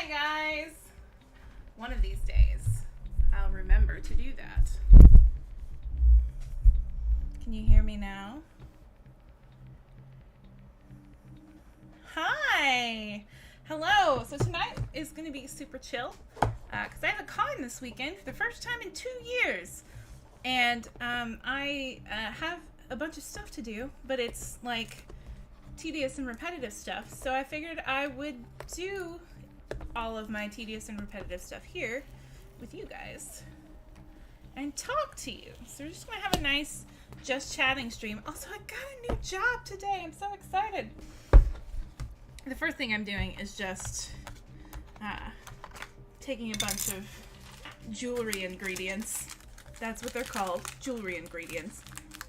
guys! One of these days, I'll remember to do that. Can you hear me now? Hi! Hello! So tonight is going to be super chill because I have a con this weekend for the first time in 2 years. And I have a bunch of stuff to do, but it's like tedious and repetitive stuff. So I figured I would do all of my tedious and repetitive stuff here with you guys and talk to you. So we're just going to have a nice just chatting stream. Also, I got a new job today. I'm so excited. The first thing I'm doing is just taking a bunch of jewelry ingredients. That's what they're called, jewelry ingredients,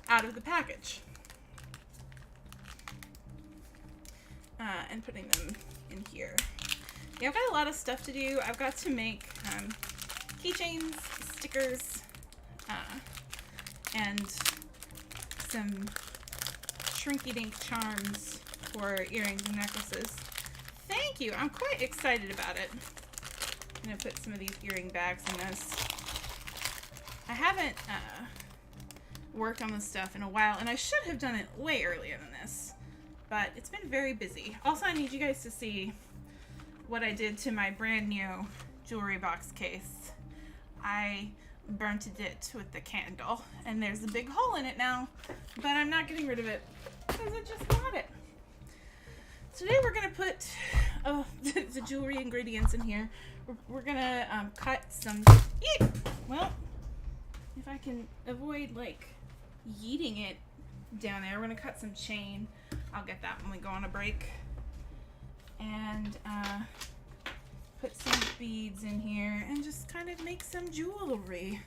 out of the package. And putting them in here. Yeah, I've got a lot of stuff to do. I've got to make keychains, stickers, and some shrinky-dink charms for earrings and necklaces. Thank you! I'm quite excited about it. I'm going to put some of these earring bags in this. I haven't worked on this stuff in a while, and I should have done it way earlier than this, but it's been very busy. Also, I need you guys to see what I did to my brand new jewelry box case. I burnt it with the candle, and there's a big hole in it now, but I'm not getting rid of it because I just got it. Today we're gonna put the jewelry ingredients in here. We're gonna cut some. Well, if I can avoid like yeeting it down there, we're gonna cut some chain. I'll get that when we go on a break. And put some beads in here and just kind of make some jewelry.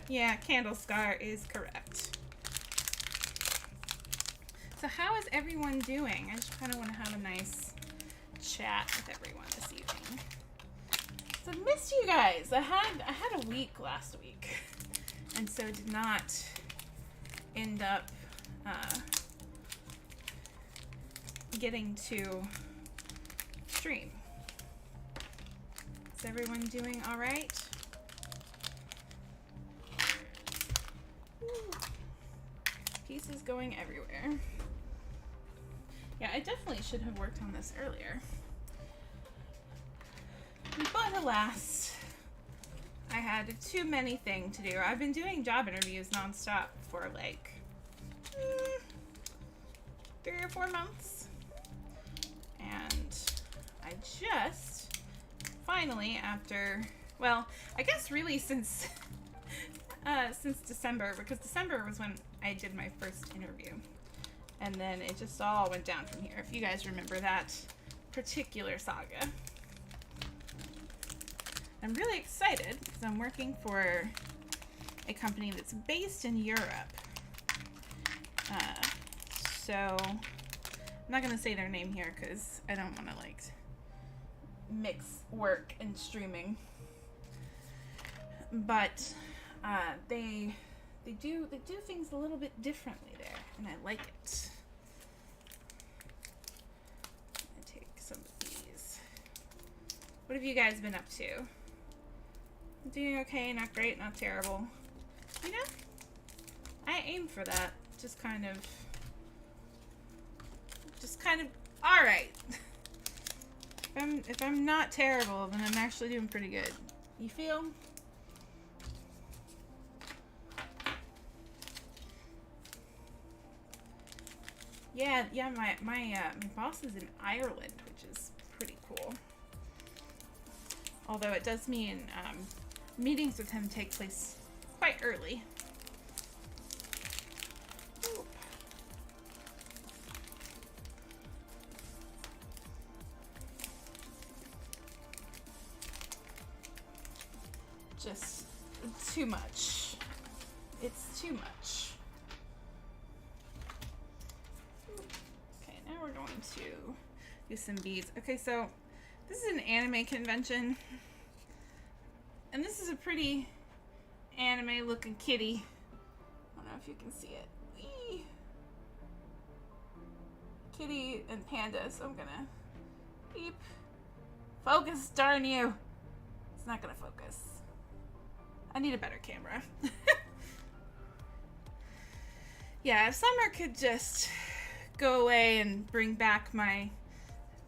Yeah, candle scar is correct. So how is everyone doing? I just kind of want to have a nice chat with everyone this evening. So I missed you guys. I had a week last week, and so did not end up getting to stream. Is everyone doing all right? Pieces going everywhere. Yeah, I definitely should have worked on this earlier. But alas, I had too many things to do. I've been doing job interviews nonstop for like 3 or 4 months. And I just finally, after, well, I guess really since December, because December was when I did my first interview. And then it just all went down from here, if you guys remember that particular saga. I'm really excited because I'm working for a company that's based in Europe. So I'm not going to say their name here because I don't want to like mix work and streaming. But they do things a little bit differently there, and I like it. I'm gonna take some of these. What have you guys been up to? Doing okay, not great, not terrible. You know, I aim for that. Just kind of all right. If I'm not terrible, then I'm actually doing pretty good. You feel? Yeah. My boss is in Ireland, which is pretty cool. Although it does mean meetings with him take place quite early. Ooh. Just too much. It's too much. Okay, now we're going to do some beads. Okay, so this is an anime convention. And this is a pretty anime looking kitty. I don't know if you can see it. Whee! kitty and panda, so I'm gonna beep. Focus, darn you. It's not gonna focus. I need a better camera. Yeah, if summer could just go away and bring back my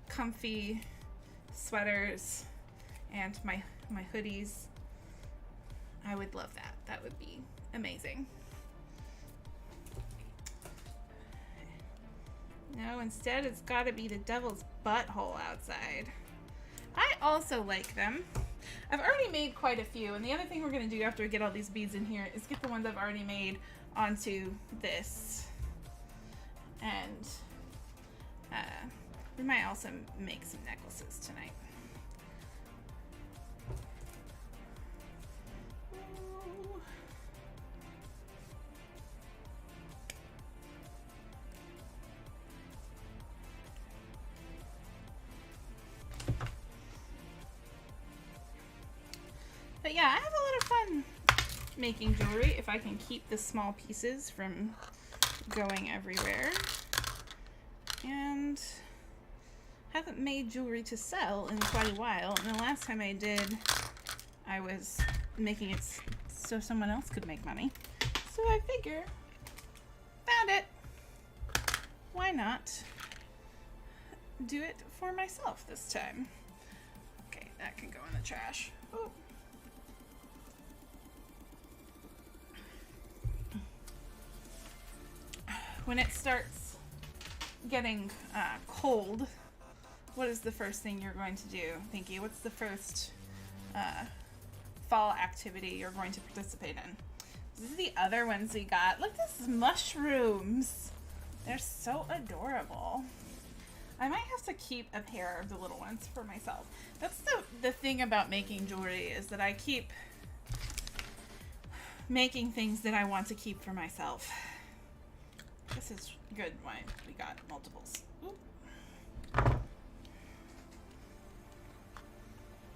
comfy sweaters and my hoodies, I would love that. That would be amazing. No, instead it's gotta be the devil's butthole outside. I also like them. I've already made quite a few, and the other thing we're gonna do after we get all these beads in here is get the ones I've already made onto this. And we might also make some necklaces tonight. But yeah, I have a lot of fun making jewelry if I can keep the small pieces from going everywhere. And haven't made jewelry to sell in quite a while, and the last time I did, I was making it so someone else could make money. So I figure, found it. Why not do it for myself this time? Okay, that can go in the trash. Ooh. When it starts getting cold, what is the first thing you're going to do? Thank you. What's the first fall activity you're going to participate in? This is the other ones we got. Look at these mushrooms. They're so adorable. I might have to keep a pair of the little ones for myself. That's the thing about making jewelry, is that I keep making things that I want to keep for myself. This is good wine. We got multiples. Oop.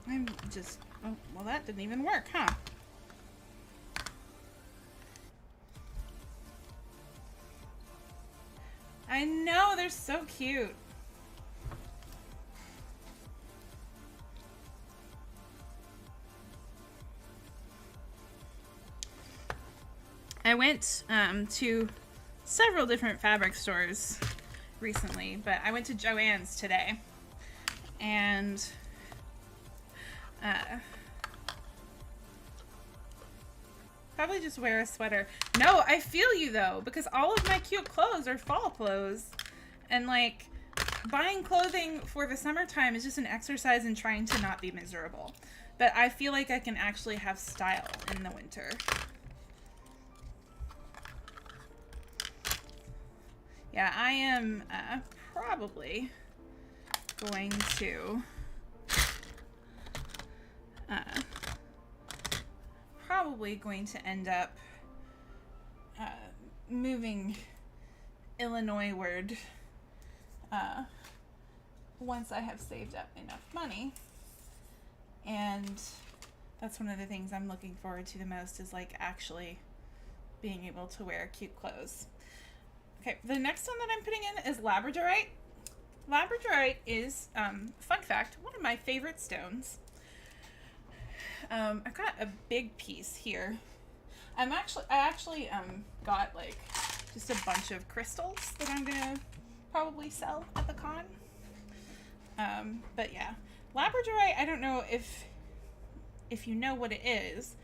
I'm just... Oh, well, that didn't even work, huh? I know, they're so cute. I went to several different fabric stores recently, but I went to Joann's today, and probably just wear a sweater. No, I feel you though, because all of my cute clothes are fall clothes, and like buying clothing for the summertime is just an exercise in trying to not be miserable. But I feel like I can actually have style in the winter. Yeah, I am probably going to end up moving Illinois-ward once I have saved up enough money. And that's one of the things I'm looking forward to the most, is like actually being able to wear cute clothes. Okay, the next one that I'm putting in is labradorite. Labradorite is, fun fact, one of my favorite stones. I've got a big piece here. I actually got like just a bunch of crystals that I'm gonna probably sell at the con. But yeah, labradorite, I don't know if you know what it is,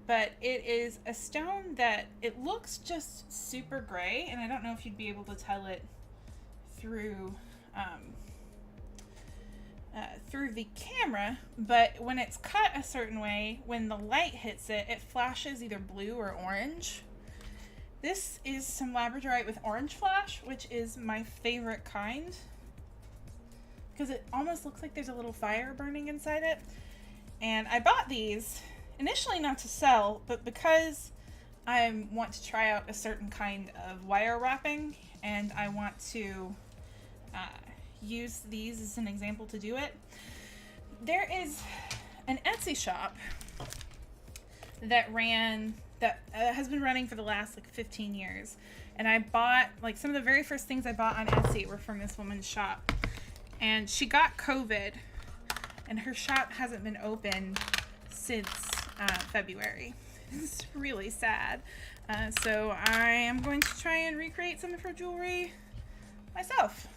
but it is a stone that it looks just super gray, and I don't know if you'd be able to tell it through the camera, but when it's cut a certain way, when the light hits it, it flashes either blue or orange. This is some labradorite with orange flash, which is my favorite kind, because it almost looks like there's a little fire burning inside it. And I bought these initially not to sell, but because I want to try out a certain kind of wire wrapping, and I want to use these as an example to do it. There is an Etsy shop that has been running for the last like 15 years, And I bought, like, some of the very first things I bought on Etsy were from this woman's shop. And she got COVID, and her shop hasn't been open since February. It's really sad. So I am going to try and recreate some of her jewelry myself.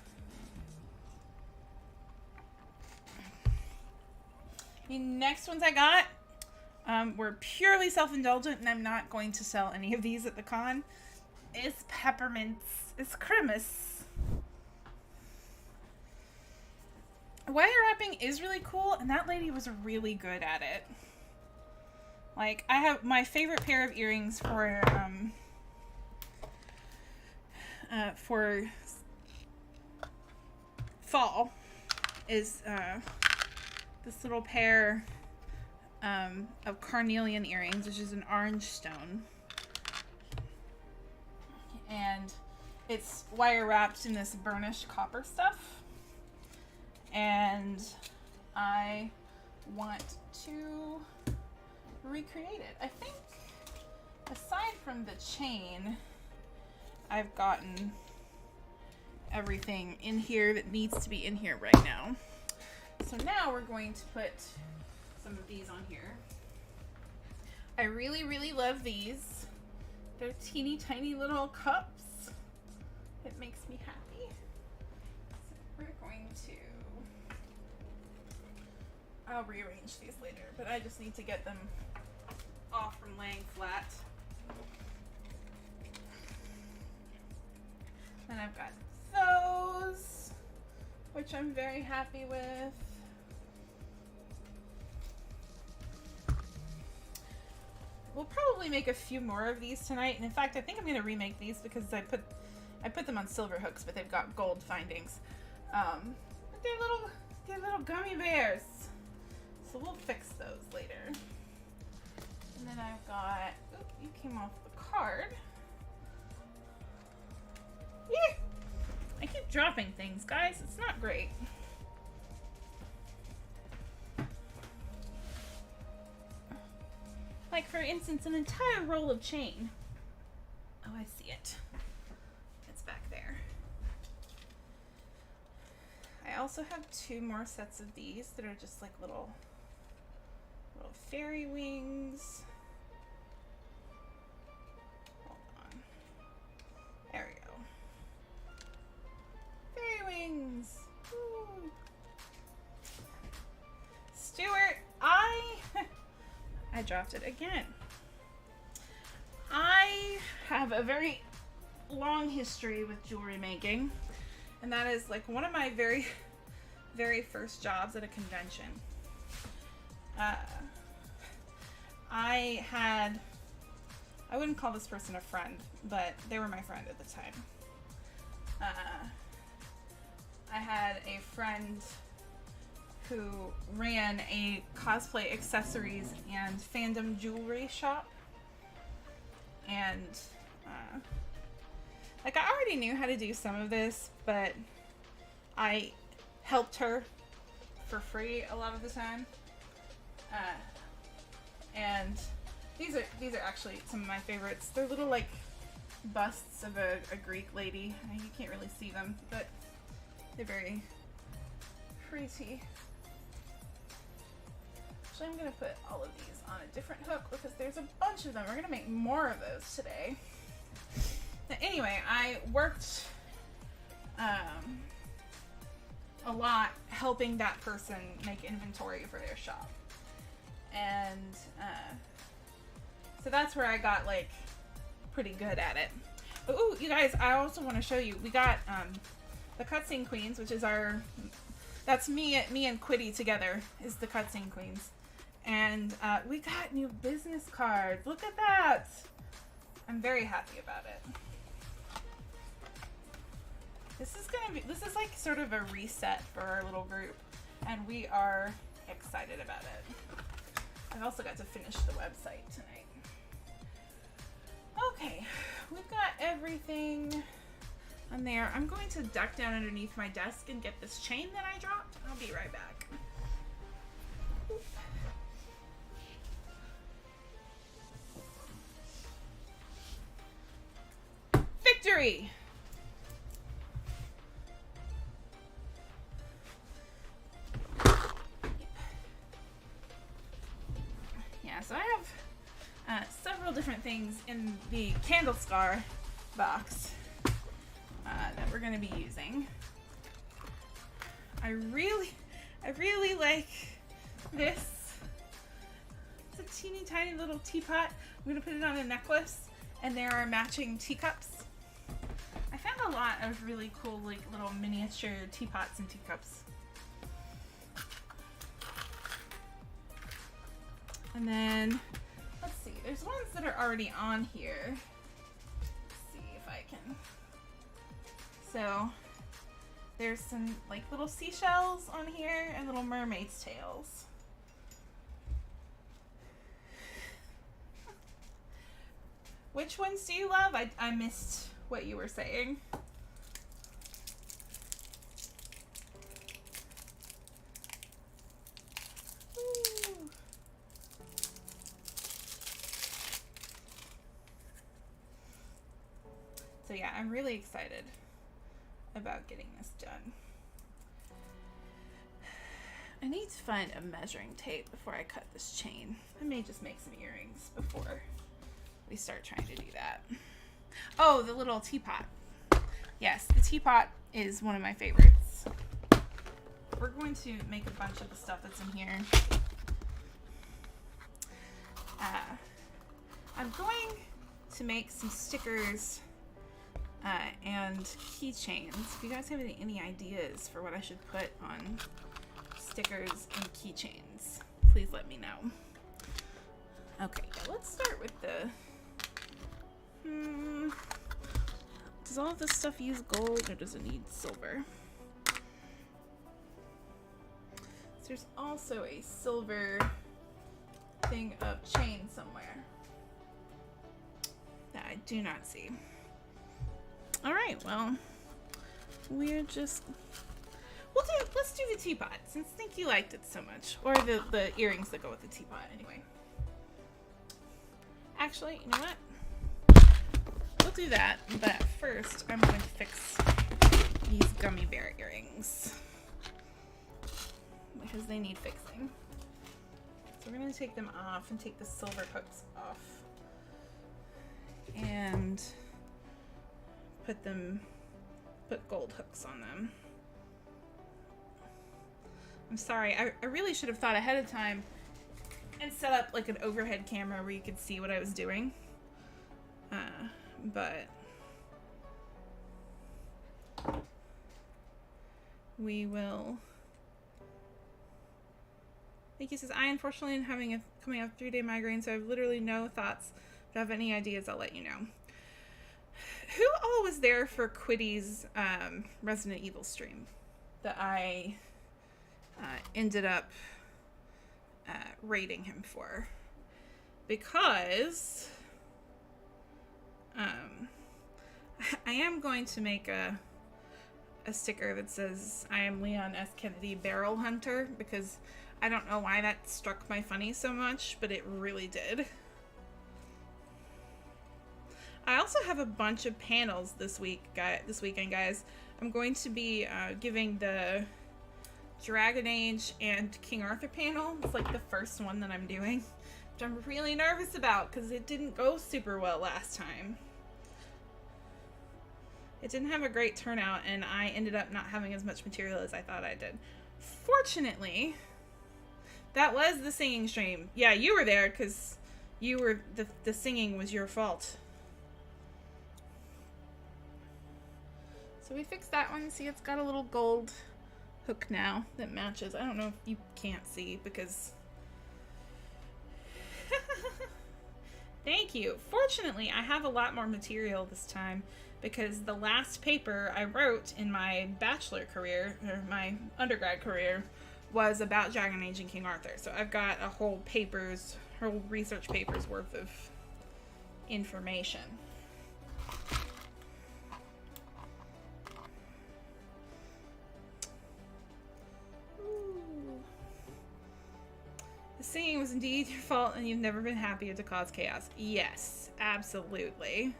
The next ones I got were purely self-indulgent, and I'm not going to sell any of these at the con. It's peppermints. It's Christmas. Wire wrapping is really cool, and that lady was really good at it. Like, I have my favorite pair of earrings for fall is this little pair of carnelian earrings, which is an orange stone. And it's wire wrapped in this burnished copper stuff. And I want to recreate it. I think aside from the chain, I've gotten everything in here that needs to be in here right now. So now we're going to put some of these on here. I really, really love these. They're teeny tiny little cups. It makes me happy. So we're going to, I'll rearrange these later, but I just need to get them off from laying flat. Then I've got those, which I'm very happy with. We'll probably make a few more of these tonight, and in fact, I think I'm going to remake these because I put them on silver hooks, but they've got gold findings. But they're little gummy bears, so we'll fix those later. And then I've got, oop, you came off the card. Yeah, I keep dropping things, guys. It's not great. Like, for instance, an entire roll of chain. Oh, I see it. It's back there. I also have 2 more sets of these that are just like little fairy wings. Hold on. There we go. Fairy wings. Woo. Stuart, I dropped it again. I have a very long history with jewelry making, and that is like one of my very, very first jobs at a convention. I wouldn't call this person a friend, but they were my friend at the time. I had a friend who ran a cosplay accessories and fandom jewelry shop. And, like, I already knew how to do some of this, but I helped her for free a lot of the time. And these are actually some of my favorites. They're little, like, busts of a Greek lady. You can't really see them, but they're very pretty. Actually, I'm going to put all of these on a different hook because there's a bunch of them. We're going to make more of those today. Now, anyway, I worked a lot helping that person make inventory for their shop. And so that's where I got, like, pretty good at it. Oh, you guys, I also want to show you. We got the Cutscene Queens, which is that's me and Quitty together is the Cutscene Queens. And we got new business cards. Look at that. I'm very happy about it. This is like sort of a reset for our little group, and we are excited about it. I've also got to finish the website tonight. Okay, we've got everything on there. I'm going to duck down underneath my desk and get this chain that I dropped. I'll be right back. Oop. Victory! Sorry. Yeah, so I have several different things in the candle scar box that we're going to be using. I really like this. It's a teeny tiny little teapot. I'm going to put it on a necklace, and there are matching teacups. I found a lot of really cool, like, little miniature teapots and teacups. And then, let's see, there's ones that are already on here. Let's see if I can. So, there's some, like, little seashells on here and little mermaid's tails. Which ones do you love? I missed what you were saying. Ooh. So yeah, I'm really excited about getting this done. I need to find a measuring tape before I cut this chain. I may just make some earrings before we start trying to do that. Oh, the little teapot. Yes, the teapot is one of my favorites. We're going to make a bunch of the stuff that's in here. I'm going to make some stickers and keychains. If you guys have any ideas for what I should put on stickers and keychains, please let me know. Okay, let's start with the... Does all of this stuff use gold or does it need silver? So there's also a silver thing of chain somewhere that I do not see. Alright, well, let's do the teapot since I think you liked it so much. Or the earrings that go with the teapot anyway. Actually, you know what? We'll do that, but first I'm going to fix these gummy bear earrings because they need fixing. So we're going to take them off and take the silver hooks off and put gold hooks on them. I'm sorry, I really should have thought ahead of time and set up like an overhead camera where you could see what I was doing. But we will. Nikki says, I unfortunately am coming off 3-day migraine, so I have literally no thoughts. If I have any ideas, I'll let you know. Who all was there for Quiddy's Resident Evil stream that I ended up rating him for? Because I am going to make a sticker that says I am Leon S. Kennedy Barrel Hunter, because I don't know why that struck my funny so much, but it really did. I also have a bunch of panels this weekend, guys. I'm going to be giving the Dragon Age and King Arthur panel. It's like the first one that I'm doing, which I'm really nervous about because it didn't go super well last time. It didn't have a great turnout, and I ended up not having as much material as I thought I did. Fortunately, that was the singing stream. Yeah, you were there because you were the singing was your fault. So we fixed that one. See, it's got a little gold hook now that matches. I don't know if you can't see because... Thank you. Fortunately, I have a lot more material this time because the last paper I wrote in my bachelor career, or my undergrad career, was about Dragon Age and King Arthur. So I've got a whole research paper's worth of information. The singing was indeed your fault and you've never been happier to cause chaos. Yes, absolutely.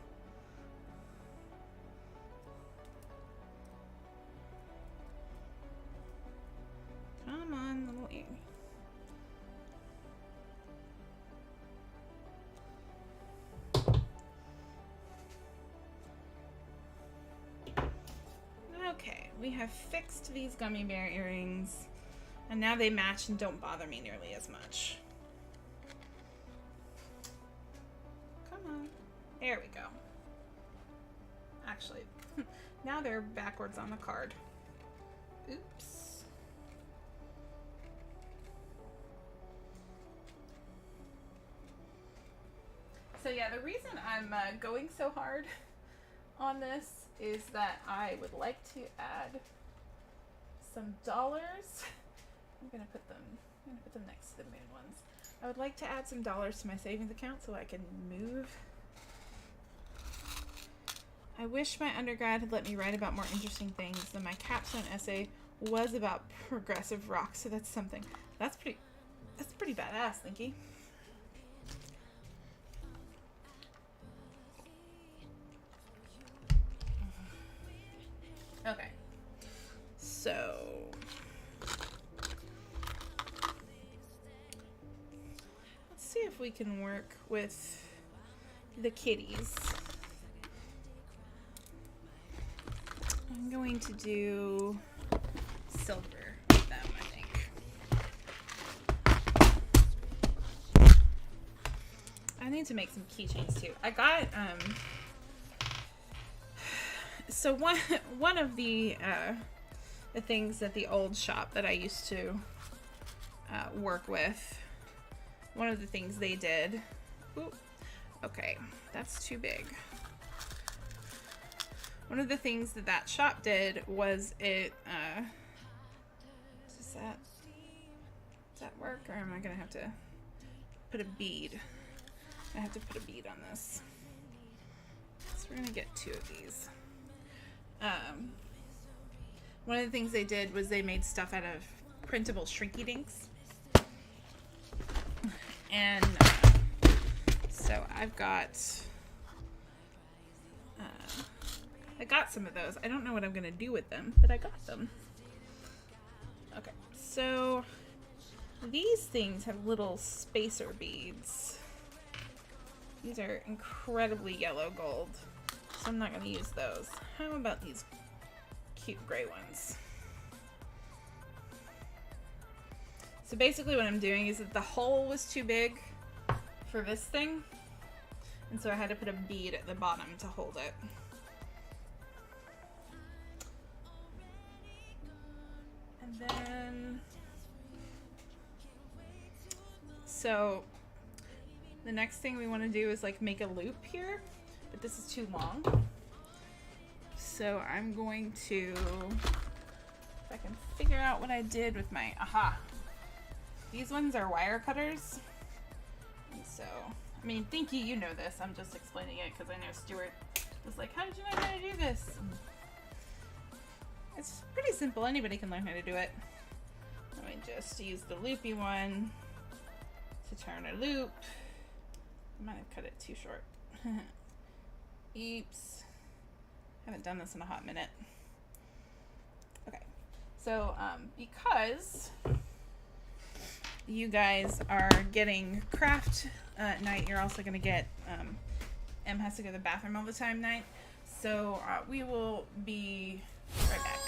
we have fixed these gummy bear earrings, and now they match and don't bother me nearly as much. Come on. There we go. Actually, now they're backwards on the card. Oops. So yeah, the reason I'm going so hard on this is that I would like to add some dollars. I'm gonna put them next to the moon ones. I would like to add some dollars to my savings account so I can move. I wish my undergrad had let me write about more interesting things, and my capstone essay was about progressive rock, so that's something. That's pretty badass, Linky. Okay. So let's see if we can work with the kitties. I'm going to do silver with them, I think. I need to make some keychains too. I got so one of the things at the old shop that I used to work with, one of the things they did. Ooh, okay, that's too big. One of the things that shop did was it, does that work, or am I gonna have to put a bead? I have to put a bead on this. So we're gonna get 2 of these. One of the things they did was they made stuff out of printable shrinky dinks. And so I've got, I got some of those. I don't know what I'm going to do with them, but I got them. Okay, so these things have little spacer beads. These are incredibly yellow gold, so I'm not going to use those. How about these cute gray ones? So basically what I'm doing is that the hole was too big for this thing, and so I had to put a bead at the bottom to hold it. And then, so the next thing we want to do is like make a loop here, but this is too long. So I'm going to, if I can figure out what I did with my, aha. These ones are wire cutters. And so, I mean, Thinky, you know this. I'm just explaining it because I know Stuart was like, how did you know how to do this? It's pretty simple. Anybody can learn how to do it. Let me just use the loopy one to turn a loop. I might have cut it too short. Oops. Haven't done this in a hot minute. Okay. So, because you guys are getting craft night, you're also going to get Em has to go to the bathroom all the time night. So we will be right back.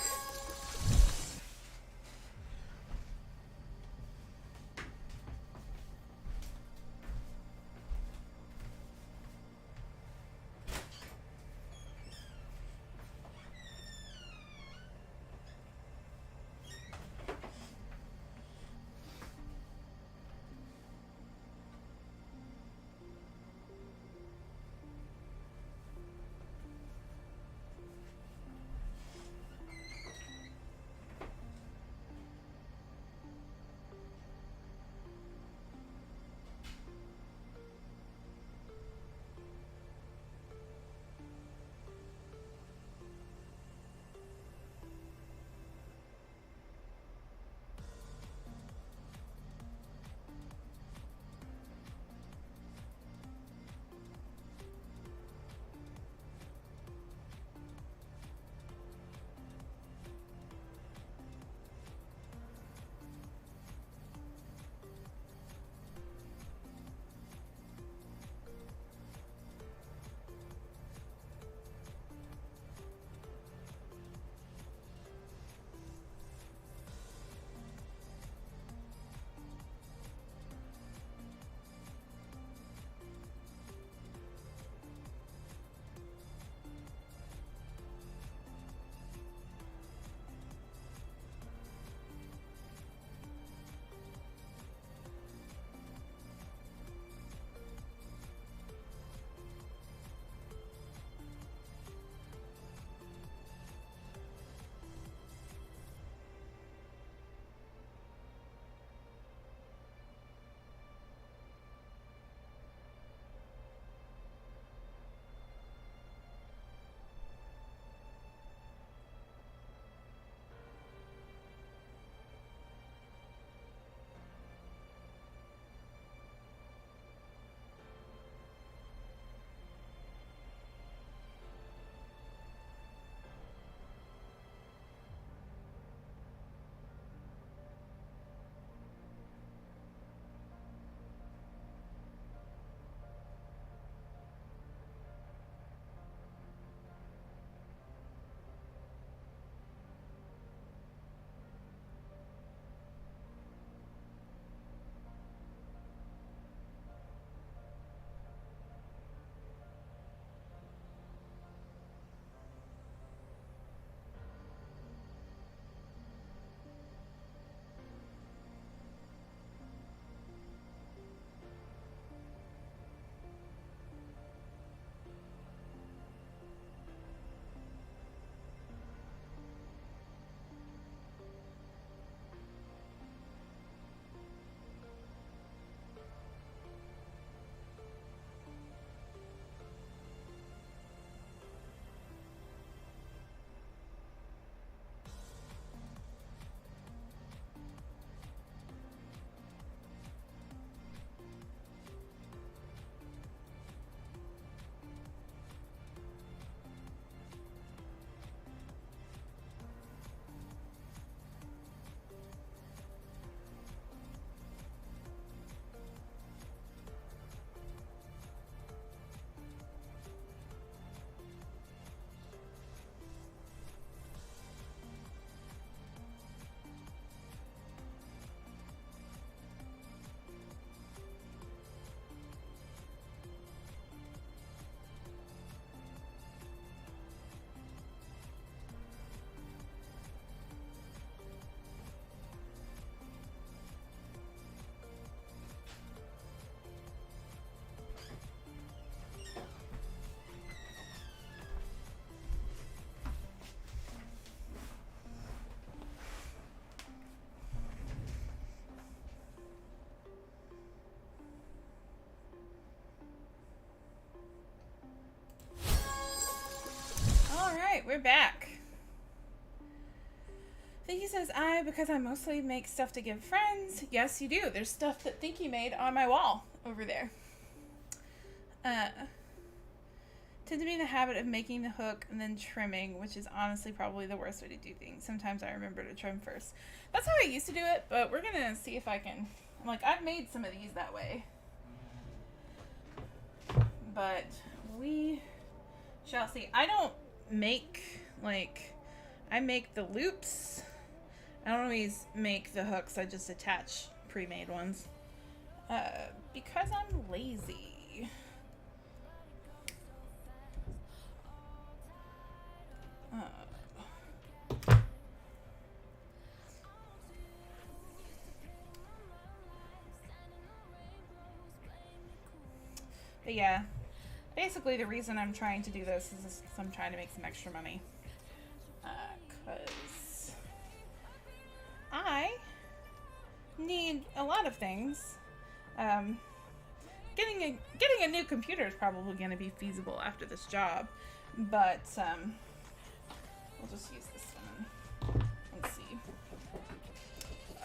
we're back. Thinky says, because I mostly make stuff to give friends. Yes, you do. There's stuff that Thinky made on my wall over there. Tend to be in the habit of making the hook and then trimming, which is honestly probably the worst way to do things. Sometimes I remember to trim first. That's how I used to do it, but we're gonna see if I can. Like, I've made some of these that way. But we shall see. I don't make, like, I make the loops. I don't always make the hooks. I just attach pre-made ones. Because I'm lazy. But yeah, basically the reason I'm trying to do this is I'm trying to make some extra money. Because I need a lot of things. Getting a new computer is probably going to be feasible after this job, but we'll just use this one and see.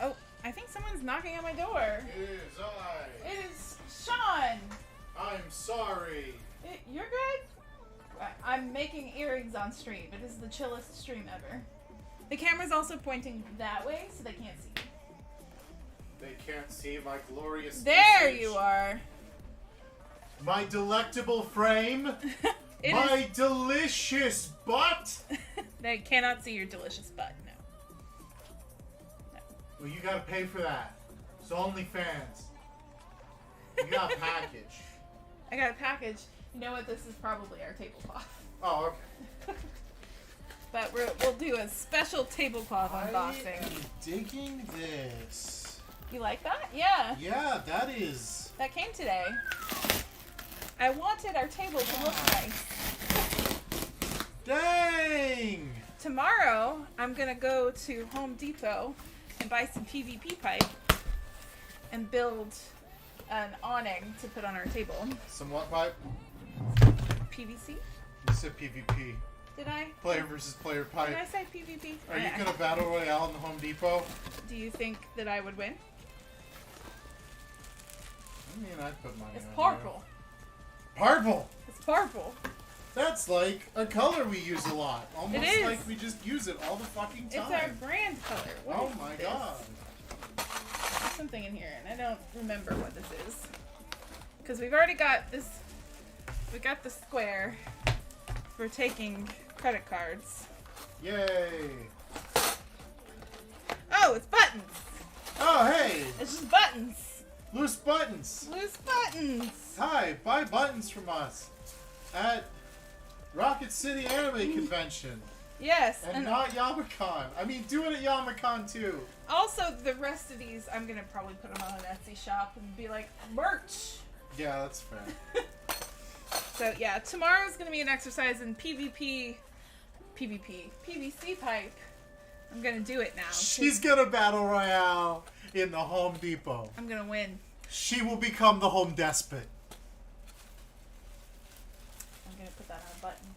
Oh, I think someone's knocking on my door. It is I. It is Sean. I'm sorry. You're good? I'm making earrings on stream. It is the chillest stream ever. The camera's also pointing that way, so they can't see. They can't see my glorious There visage. you are. My delectable frame. My delicious butt. They cannot see your delicious butt, no. Well, you gotta pay for that. It's OnlyFans. You got a package. I got a package. You know what? This is probably our tablecloth. Oh, okay. But we'll do a special tablecloth unboxing. I am digging this. You like that? Yeah. Yeah, that is. That came today. I wanted our table to look nice. Dang! Tomorrow, I'm going to go to Home Depot and buy some PVP pipe and build an awning to put on our table. Some what pipe? PVC? You said PvP. Did I? Player versus player pipe. Did I say PVP? Are you gonna battle royale in the Home Depot? Do you think that I would win? I mean, I'd put money It's on purple. you. Purple! It's purple. That's like a color we use a lot. Almost It is. like we just use it all the fucking time. It's our brand color. What Oh is my this? god. There's something in here, and I don't remember what this is. Because we've already got this. We got the square for taking credit cards. Yay. Oh, it's buttons. Oh, hey! It's just buttons. Loose buttons. Loose buttons. Hi, buy buttons from us at Rocket City Anime Convention. Yes. And not Yamacon. I mean, do it at Yamacon too. Also, the rest of these, I'm going to probably put them on an Etsy shop and be like, merch. Yeah, that's fair. So, yeah, tomorrow's going to be an exercise in PVC pipe. I'm going to do it now. She's gonna battle royale in the Home Depot. I'm going to win. She will become the home despot. I'm going to put that on a button.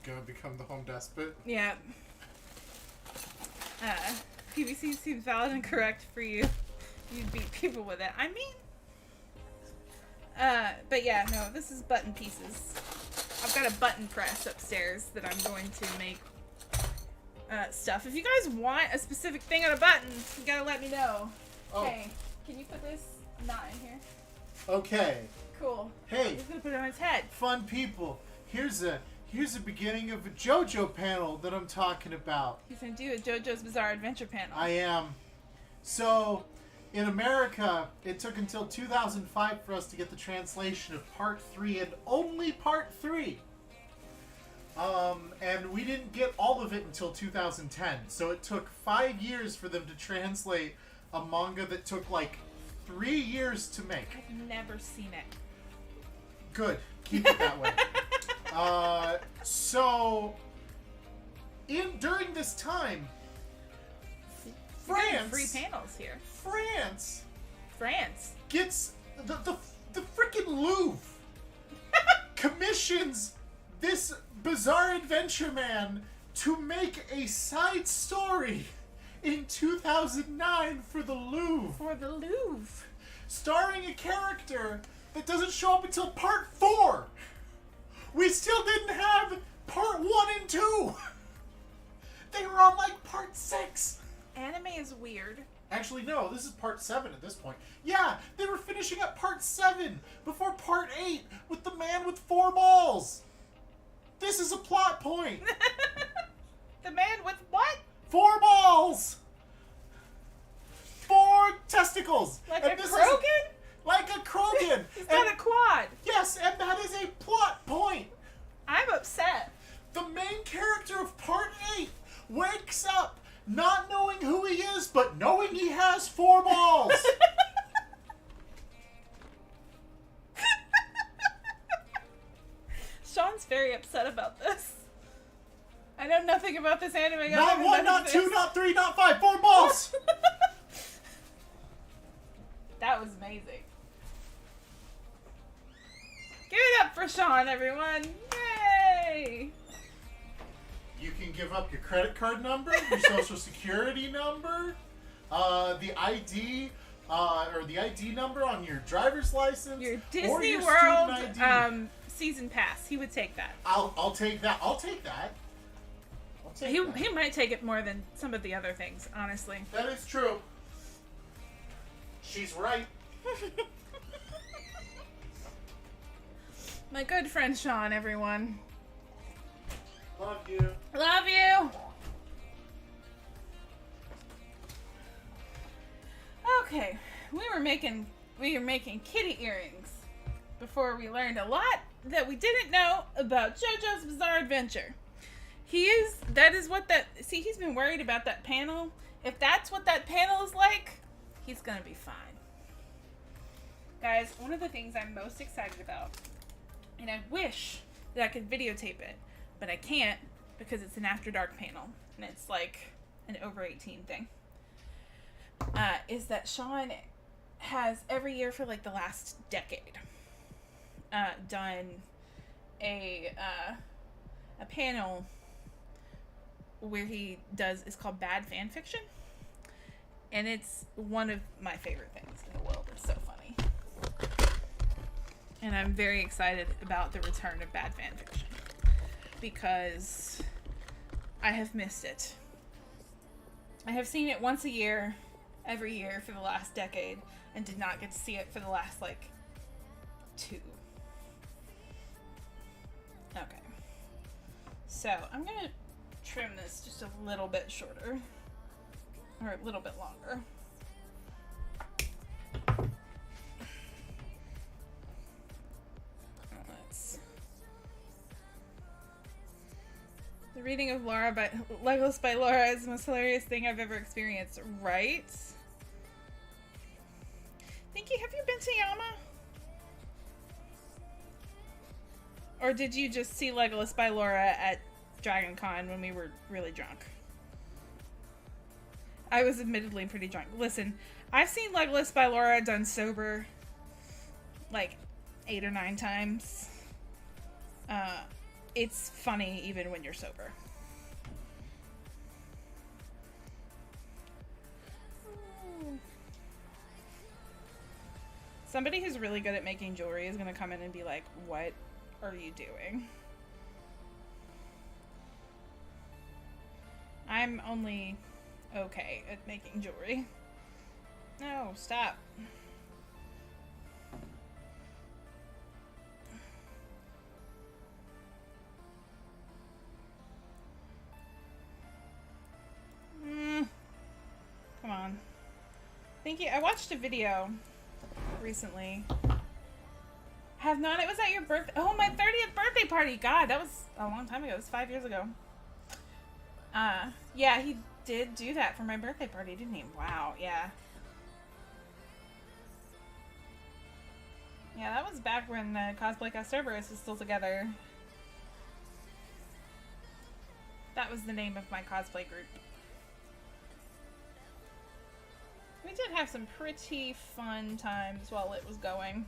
Gonna become the home despot? Yeah. PVC seems valid and correct for you. You'd beat people with it. I mean... but yeah, no, this is button pieces. I've got a button press upstairs that I'm going to make stuff. If you guys want a specific thing on a button, you gotta let me know. Oh. Hey, can you put this not in here? Okay. Cool. Hey. He's gonna put it on his head. Fun people. Here's the beginning of a JoJo panel that I'm talking about. He's gonna do a JoJo's Bizarre Adventure panel. I am. So, in America, it took until 2005 for us to get the translation of Part 3 and only Part 3. And we didn't get all of it until 2010. So it took 5 years for them to translate a manga that took like 3 years to make. I've never seen it. Good. Keep it that way. So, during this time, We're getting France... free panels here. France. Gets the freaking Louvre commissions this bizarre adventure man to make a side story in 2009 for the Louvre. For the Louvre. Starring a character that doesn't show up until part 4. We still didn't have part 1 and 2. They were on like part 6. Anime is weird. Actually, no, this is part 7 at this point. Yeah, they were finishing up part 7 before part 8 with the man with 4 balls. This is a plot point. The man with what? 4 balls. 4 testicles. Like And a this Krogan? Like a Krogan. He's got a quad. Yes, and that is a plot point. I'm upset. The main character of part 8 wakes up not knowing who he is, but knowing he has 4 balls. Sean's very upset about this. I know nothing about this anime. Not 1, not 2, not 3, not 5, 4 balls. That was amazing. Give it up for Sean, everyone. Yay! You can give up your credit card number, your social security number, the ID, or the ID number on your driver's license, Your or Disney your World student ID. season pass. He would take that. I'll take that. I'll take that. I'll take that. He might take it more than some of the other things, honestly. That is true. She's right. My good friend Sean, everyone. Love you. Love you. Okay, we were making kitty earrings before we learned a lot that we didn't know about JoJo's Bizarre Adventure. He's been worried about that panel. If that's what that panel is like, he's gonna be fine. Guys, one of the things I'm most excited about, and I wish that I could videotape it, but I can't because it's an After Dark panel, and it's like an over 18 thing, is that Sean has every year for like the last decade done a panel where it's called Bad Fan Fiction, and it's one of my favorite things in the world. It's so funny. And I'm very excited about the return of Bad Fan Fiction because I have missed it. I have seen it once a year, every year for the last decade, and did not get to see it for the last, 2. Okay. So, I'm gonna trim this just a little bit shorter. Or a little bit longer. The reading of Legolas by Laura is the most hilarious thing I've ever experienced, right? Thank you. Have you been to Yama? Or did you just see Legolas by Laura at Dragon Con when we were really drunk? I was admittedly pretty drunk. Listen, I've seen Legolas by Laura done sober 8 or 9 times. It's funny even when you're sober. Somebody who's really good at making jewelry is gonna come in and be like, what are you doing? I'm only okay at making jewelry. No, stop. Come on. Thank you. I watched a video recently. Have not. It was at your birthday. Oh, my 30th birthday party. God, that was a long time ago. It was 5 years ago. Yeah, he did do that for my birthday party, didn't he? Wow, yeah. Yeah, that was back when Cosplay Cerberus was still together. That was the name of my cosplay group. We did have some pretty fun times while it was going.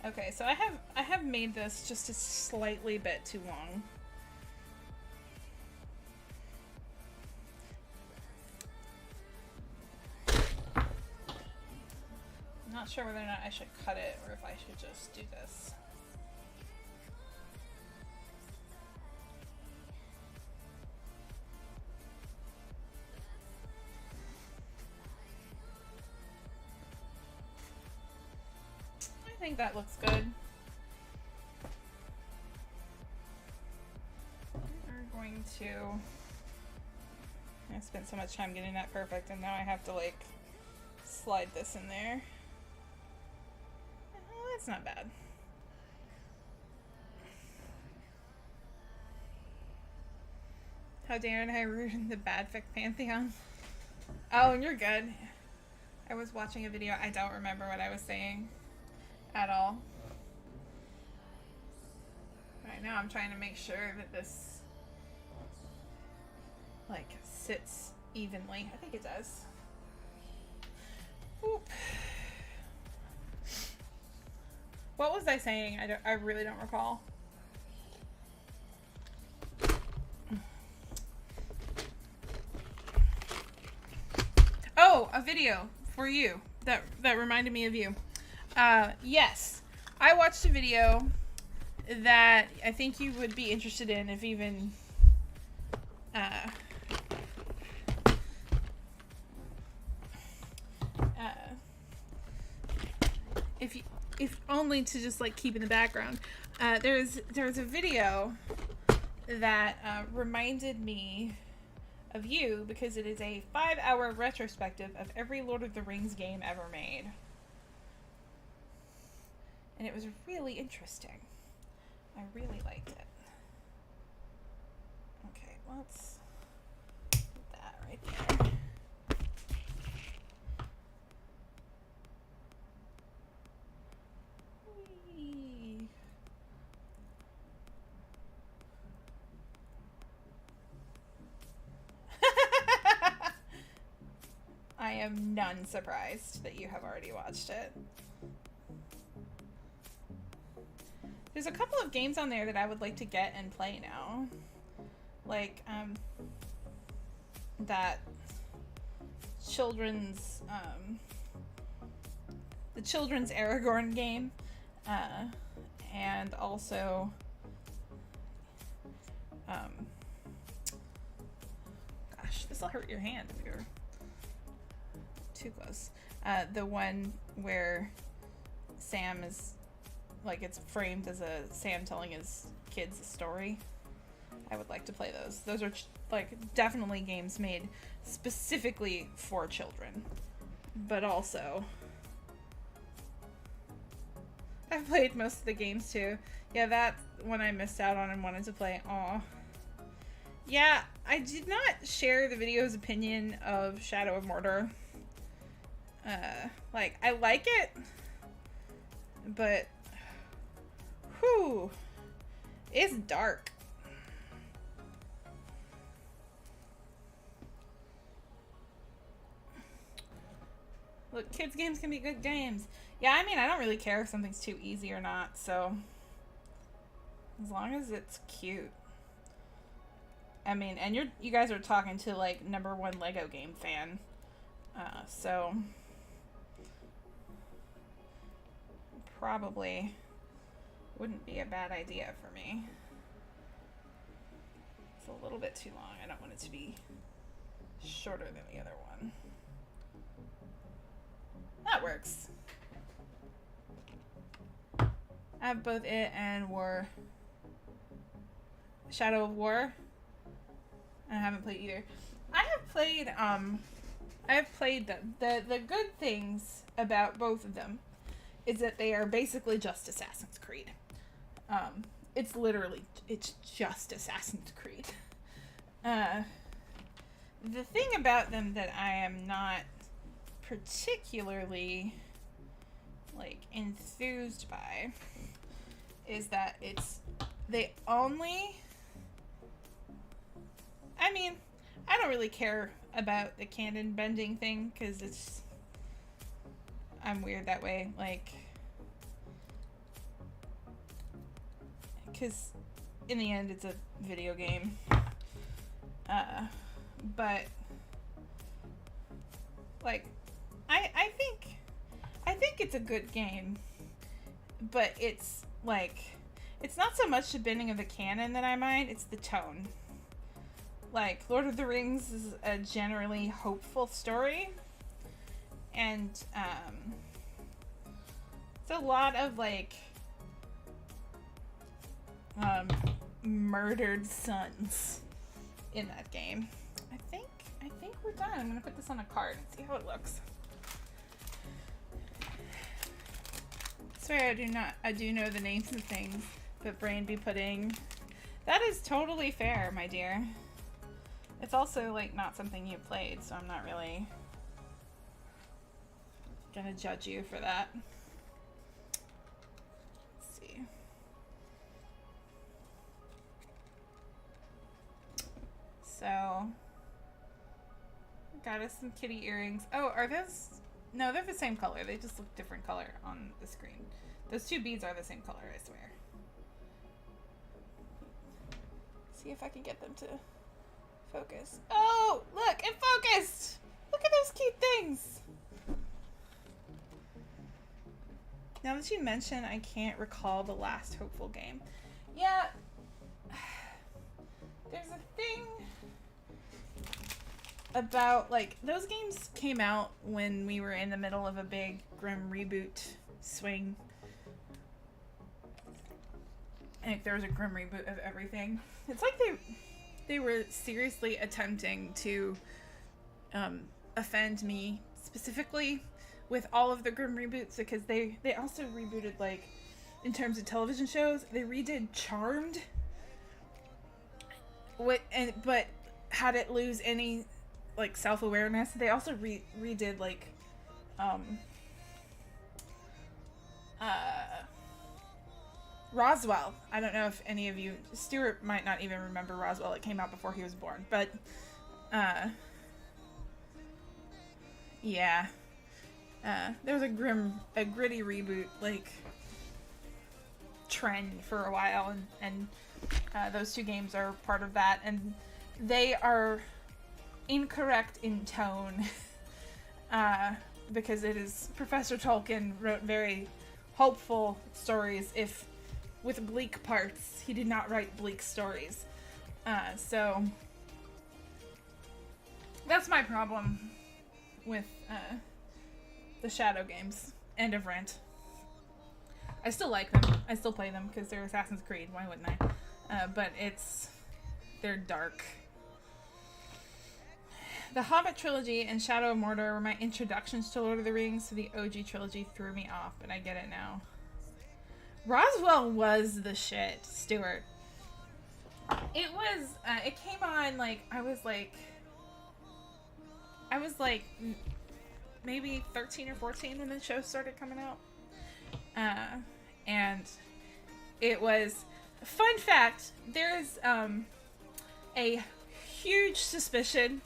Okay, so I have made this just a slightly bit too long. I'm not sure whether or not I should cut it or if I should just do this. I think that looks good. We're going to... I spent so much time getting that perfect, and now I have to, like, slide this in there. Oh, that's not bad. How dare I ruin the Badfic Pantheon? Oh, and you're good. I was watching a video. I don't remember what I was saying at all. Right now I'm trying to make sure that this, like, sits evenly. I think it does. Oop. What was I saying? I really don't recall. Oh, a video for you that reminded me of you. Yes, I watched a video that I think you would be interested in, if even if only to just, like, keep in the background. There's a video that reminded me of you because it is a 5-hour retrospective of every Lord of the Rings game ever made. And it was really interesting. I really liked it. Okay, let's put that right there. Whee. I am none surprised that you have already watched it. There's a couple of games on there that I would like to get and play now. Like, that children's, the children's Aragorn game, and also, gosh, this'll hurt your hand if you're too close. The one where Sam is, like, it's framed as a Sam telling his kids a story. I would like to play those. Those are, like, definitely games made specifically for children. But also, I've played most of the games too. Yeah, that one I missed out on and wanted to play. Aw. Yeah, I did not share the video's opinion of Shadow of Mordor. Like, I like it, but whew, it's dark. Look, kids' games can be good games. Yeah, I mean, I don't really care if something's too easy or not, so as long as it's cute. I mean, and you guys are talking to, like, #1 Lego game fan, so probably wouldn't be a bad idea for me. It's a little bit too long. I don't want it to be shorter than the other one. That works. I have both it and Shadow of War. I haven't played either. I have played them. The good things about both of them is that they are basically just Assassin's Creed. It's just Assassin's Creed. The thing about them that I am not particularly, like, enthused by is that I mean, I don't really care about the canon bending thing, because I'm weird that way. Like, because in the end it's a video game. But like, I think it's a good game, but it's like, it's not so much the bending of the canon that I mind, it's the tone. Like, Lord of the Rings is a generally hopeful story, and it's a lot of like murdered sons in that game. I think we're done. I'm gonna put this on a card and see how it looks. I swear I do know the names of things, but brain be pudding. That is totally fair, my dear. It's also like not something you played, so I'm not really gonna judge you for that. Let's see. So, got us some kitty earrings. Oh, are those? No, they're the same color. They just look different color on the screen. Those two beads are the same color, I swear. See if I can get them to focus. Oh, look, it focused! Look at those cute things! Now that you mention, I can't recall the last hopeful game. Yeah, there's a thing about, like, those games came out when we were in the middle of a big Grim reboot swing. Like, there was a Grim reboot of everything. It's like they were seriously attempting to offend me specifically with all of the Grim reboots, because they also rebooted, like, in terms of television shows, they redid Charmed, but had it lose any, like, self-awareness. They also redid, like, Roswell. I don't know if any of you, Stuart might not even remember Roswell. It came out before he was born, but yeah, there was a gritty reboot, like, trend for a while, and those two games are part of that, and they are incorrect in tone, because it is, Professor Tolkien wrote very hopeful stories, if with bleak parts. He did not write bleak stories. So that's my problem with the Shadow games. End of rant. I still like them. I still play them because they're Assassin's Creed. Why wouldn't I? But they're dark. The Hobbit trilogy and Shadow of Mordor were my introductions to Lord of the Rings, so the OG trilogy threw me off, but I get it now. Roswell was the shit, Stuart. It was, it came on, like, I was like maybe 13 or 14 when the show started coming out. And it was, fun fact, there's a huge suspicion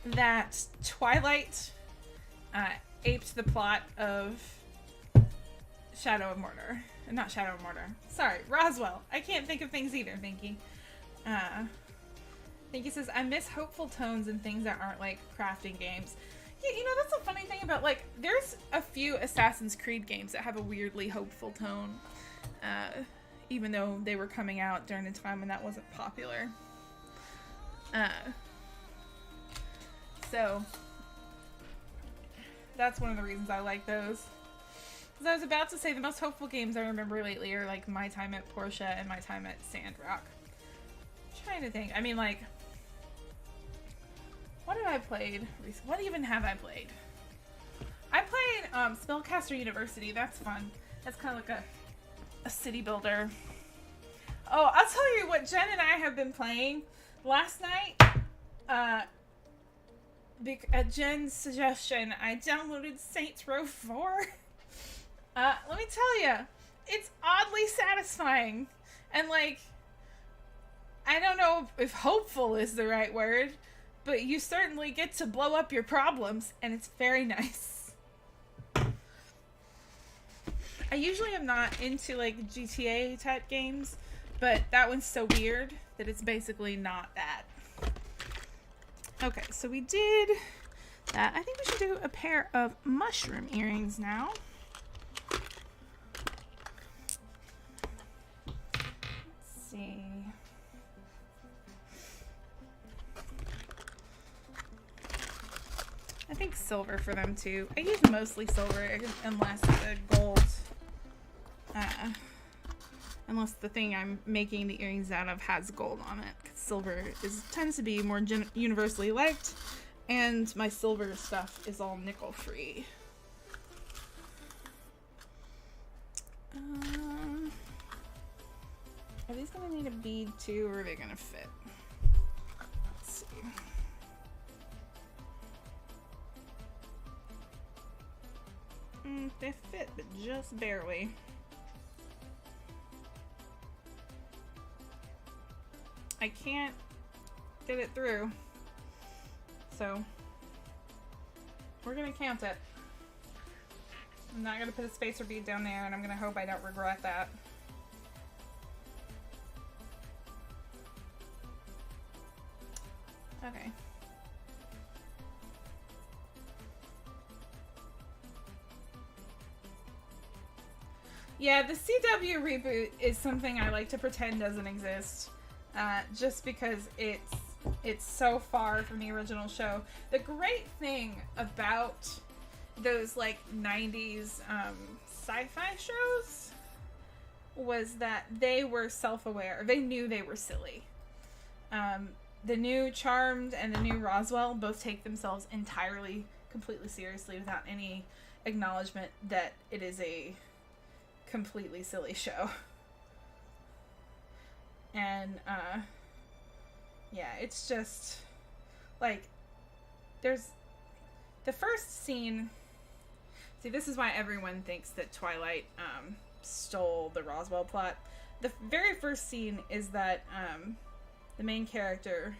that Twilight aped the plot of Shadow of Mordor. Not Shadow of Mordor. Sorry, Roswell. I can't think of things either, Thinky. Thinky says, I miss hopeful tones and things that aren't like crafting games. Yeah, you know, that's a funny thing about, like, there's a few Assassin's Creed games that have a weirdly hopeful tone. Even though they were coming out during a time when that wasn't popular. So, that's one of the reasons I like those. Because I was about to say the most hopeful games I remember lately are, like, my time at Portia and my time at Sandrock. I'm trying to think. I mean, like, what have I played? What even have I played? I played Spellcaster University. That's fun. That's kind of like a city builder. Oh, I'll tell you what Jen and I have been playing. Last night, at Jen's suggestion, I downloaded Saints Row 4. Let me tell you, it's oddly satisfying. And, like, I don't know if hopeful is the right word, but you certainly get to blow up your problems, and it's very nice. I usually am not into, like, GTA type games, But that one's so weird that it's basically not that. Okay, so we did that. I think we should do a pair of mushroom earrings now. Let's see. I think silver for them too. I use mostly silver unless the gold, unless the thing I'm making the earrings out of has gold on it. 'Cause silver tends to be more universally liked, and my silver stuff is all nickel free. Are these gonna need a bead too, or are they gonna fit? Let's see. They fit, but just barely. I can't get it through, so we're gonna count it. I'm not gonna put a spacer bead down there, and I'm gonna hope I don't regret that. Okay. Yeah, the CW reboot is something I like to pretend doesn't exist, just because it's so far from the original show. The great thing about those like 90s sci-fi shows was that they were self-aware. They knew they were silly. The new Charmed and the new Roswell both take themselves entirely, completely seriously without any acknowledgement that it is a completely silly show. And yeah, it's just like there's the first scene. See, this is why everyone thinks that Twilight stole the Roswell plot. The very first scene is that the main character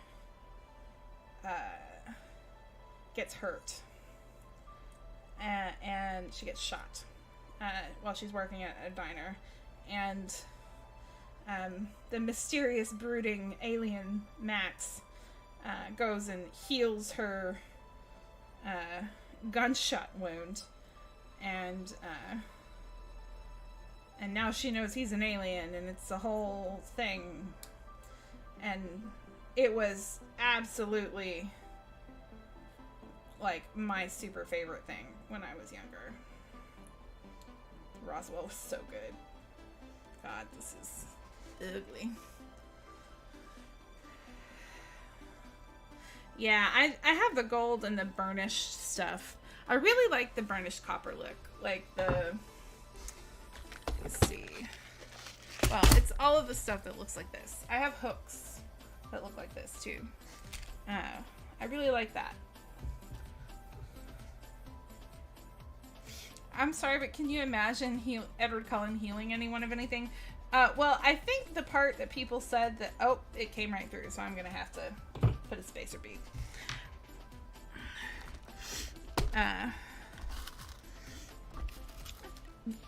gets hurt and she gets shot while she's working at a diner, and the mysterious brooding alien Max goes and heals her gunshot wound, and now she knows he's an alien, and it's a whole thing. And it was absolutely like my super favorite thing when I was younger. Roswell was so good. God, this is ugly. Yeah, I have the gold and the burnished stuff. I really like the burnished copper look. Like the... Let's see. Well, it's all of the stuff that looks like this. I have hooks that look like this too. I really like that. I'm sorry, but can you imagine Edward Cullen healing anyone of anything? Well, I think the part that people said that... Oh, it came right through, so I'm going to have to put a spacer bead.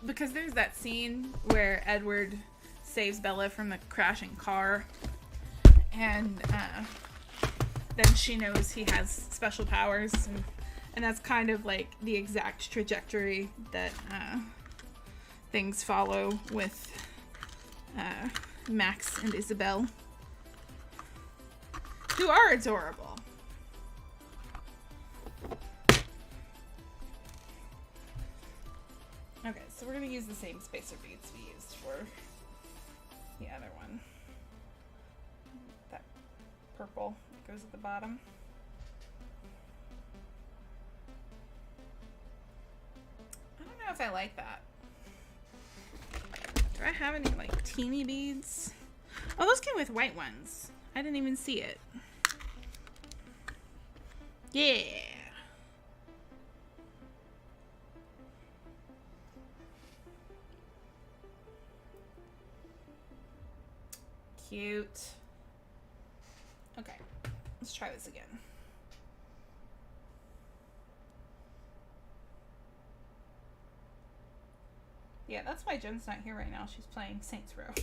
Because there's that scene where Edward saves Bella from the crashing car, and then she knows he has special powers, and that's kind of like the exact trajectory that things follow with Max and Isabel, who are adorable. Okay, so we're going to use the same spacer beads we used for the other one. That purple that goes at the bottom. I don't know if I like that. Do I have any like teeny beads? Oh, those came with white ones. I didn't even see it. Yeah. Cute. Okay, let's try this again. Yeah, that's why Jen's not here right now. She's playing Saints Row.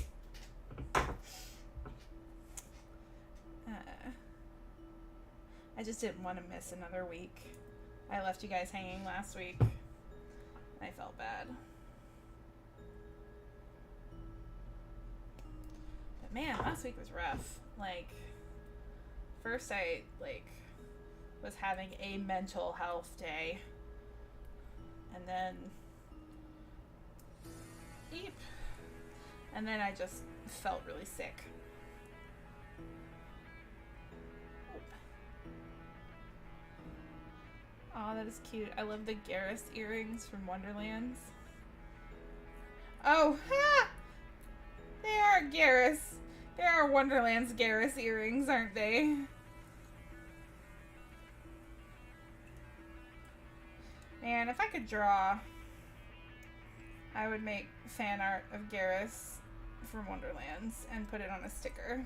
I just didn't want to miss another week. I left you guys hanging last week. I felt bad. But man, last week was rough. Like, first I, like, was having a mental health day. And then, eep. And then I just felt really sick. Oh, that is cute. I love the Garrus earrings from Wonderlands. Oh, ha! They are Garrus. They are Wonderland's Garrus earrings, aren't they? Man, if I could draw, I would make fan art of Garrus from Wonderlands and put it on a sticker.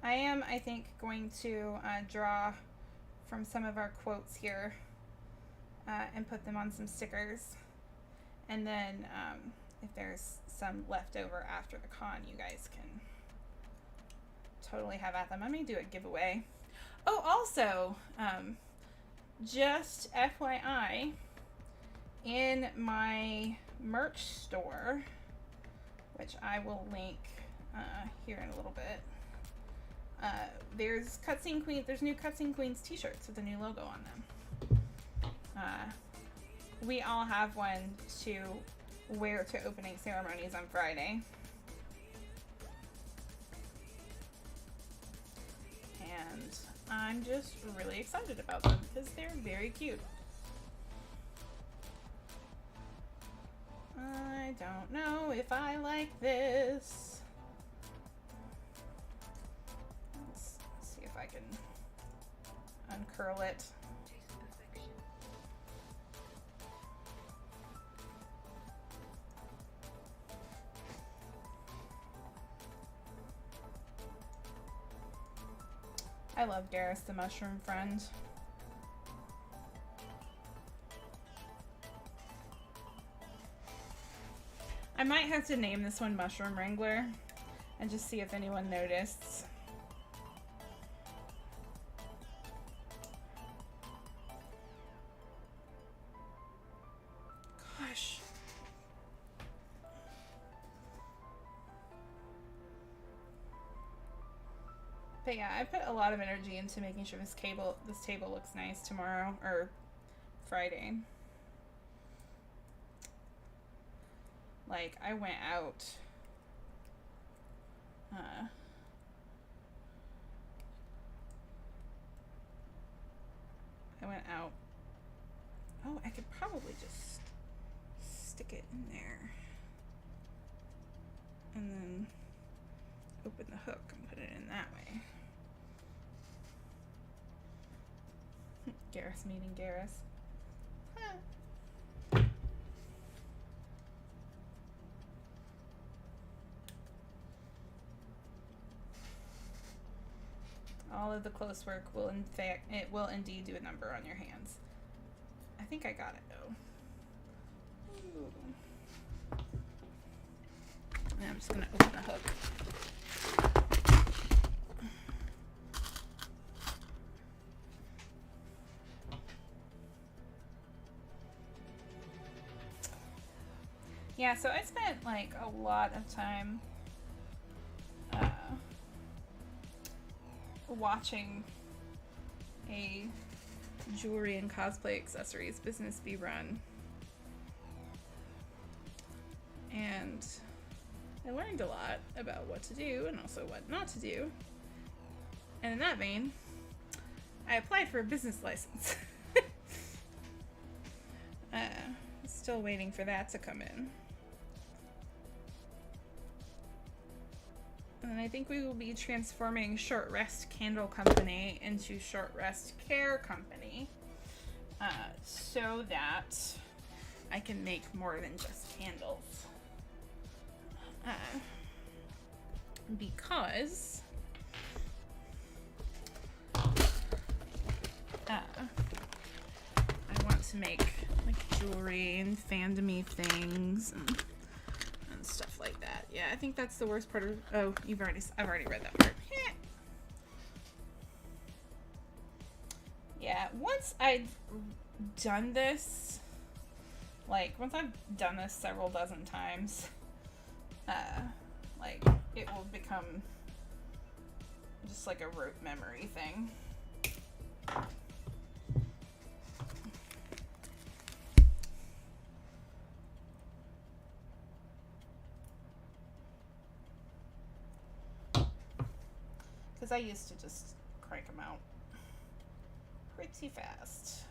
I am, I think, going to draw from some of our quotes here and put them on some stickers. And then if there's some left over after the con, you guys can totally have at them. I may do a giveaway. Oh, also, just FYI, in my merch store, which I will link here in a little bit, there's Cutscene Queens. There's new Cutscene Queens t-shirts with a new logo on them. We all have one to wear to opening ceremonies on Friday. And I'm just really excited about them because they're very cute. I don't know if I like this. Let's see if I can uncurl it. I love Garrus the Mushroom Friend. I might have to name this one Mushroom Wrangler and just see if anyone noticed. Gosh. But yeah, I put a lot of energy into making sure this table looks nice tomorrow or Friday. Like, I went out oh, I could probably just stick it in there and then open the hook and put it in that way. Garrus meeting Garrus. Huh. All of the close work will indeed do a number on your hands. I think I got it though. Ooh. And I'm just gonna open the hook. Yeah, so I spent like a lot of time watching a jewelry and cosplay accessories business be run. And I learned a lot about what to do and also what not to do. And in that vein, I applied for a business license. Still waiting for that to come in. And I think we will be transforming Short Rest Candle Company into Short Rest Care Company so that I can make more than just candles. Because I want to make like jewelry and fandom-y things and stuff Yeah, I think that's the worst part of... Oh, I've already read that part. Yeah, once I've done this, like, once I've done this several dozen times, like, it will become just like a rote memory thing. Because I used to just crank them out pretty fast.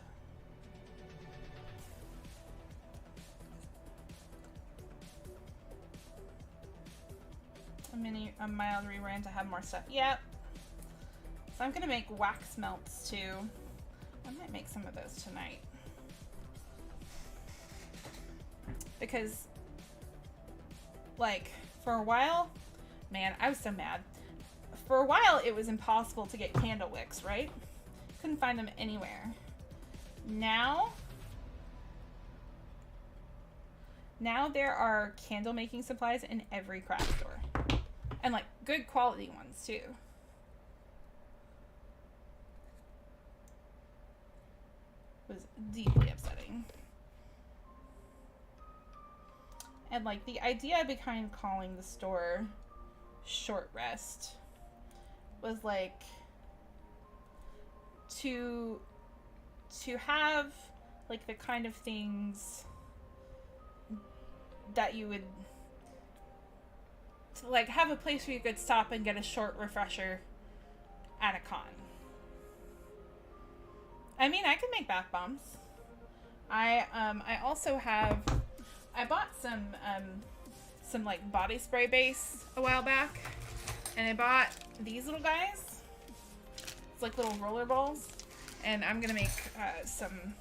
A mild rerun to have more stuff. Yep. So I'm gonna make wax melts too. I might make some of those tonight. Because, like, for a while, man, I was so mad. For a while, it was impossible to get candle wicks, right? Couldn't find them anywhere. Now there are candle making supplies in every craft store. And, like, good quality ones, too. It was deeply upsetting. And, like, the idea behind calling the store Short Rest was, like, to have, like, the kind of things that you would, to, like, have a place where you could stop and get a short refresher at a con. I mean, I can make bath bombs. I also have, I bought some like body spray base a while back, and I bought these little guys. It's like little roller balls, and I'm gonna make some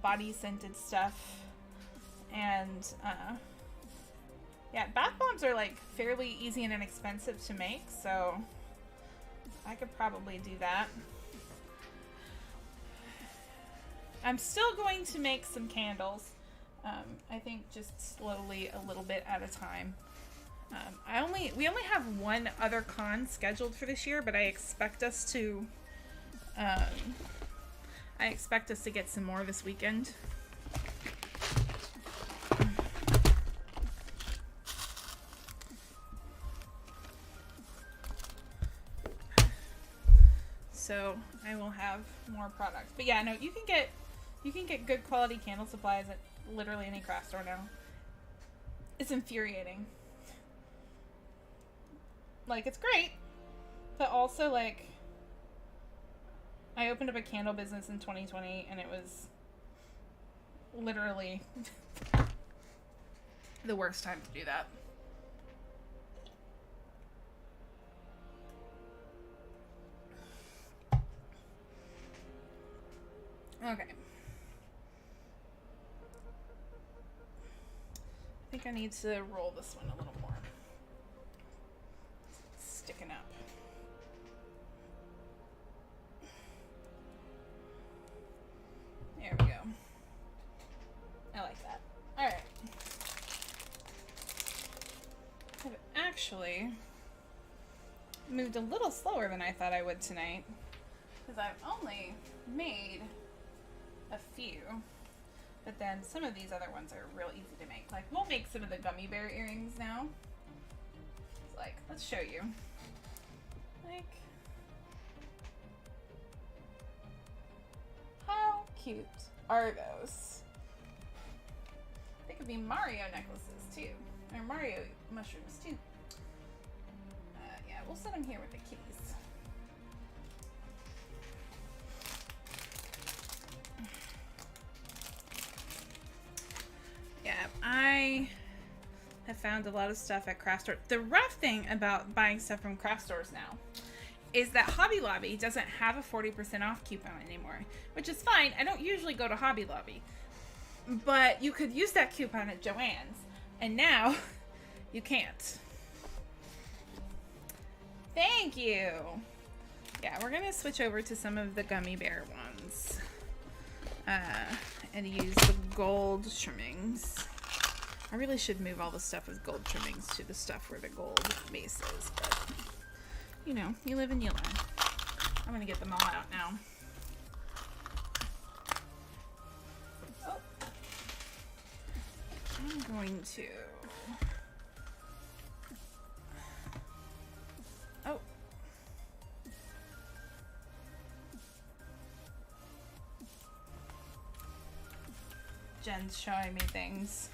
body scented stuff. And yeah, bath bombs are like fairly easy and inexpensive to make, so I could probably do that. I'm still going to make some candles. I think just slowly, a little bit at a time. We only have one other con scheduled for this year, but I expect us to get some more this weekend. So I will have more products. But yeah, no, you can get good quality candle supplies at literally any craft store now. It's infuriating. Like, it's great, but also, like, I opened up a candle business in 2020, and it was literally the worst time to do that. Okay. I think I need to roll this one a little more. It's sticking up. There we go. I like that. Alright. I've actually moved a little slower than I thought I would tonight, because I've only made a few. But then some of these other ones are real easy to make. Like, we'll make some of the gummy bear earrings now. It's like, let's show you. Like, how cute are those? They could be Mario necklaces too, or Mario mushrooms too. Yeah, we'll set them here with the kitties. Yeah, I have found a lot of stuff at craft stores. The rough thing about buying stuff from craft stores now is that Hobby Lobby doesn't have a 40% off coupon anymore, which is fine. I don't usually go to Hobby Lobby, but you could use that coupon at Joann's, and now you can't. Thank you. Yeah, we're gonna switch over to some of the gummy bear ones. And use the gold trimmings. I really should move all the stuff with gold trimmings to the stuff where the gold base is, but you know, you live and you learn. I'm gonna get them all out now. Oh. I'm going to... Oh. Jen's showing me things.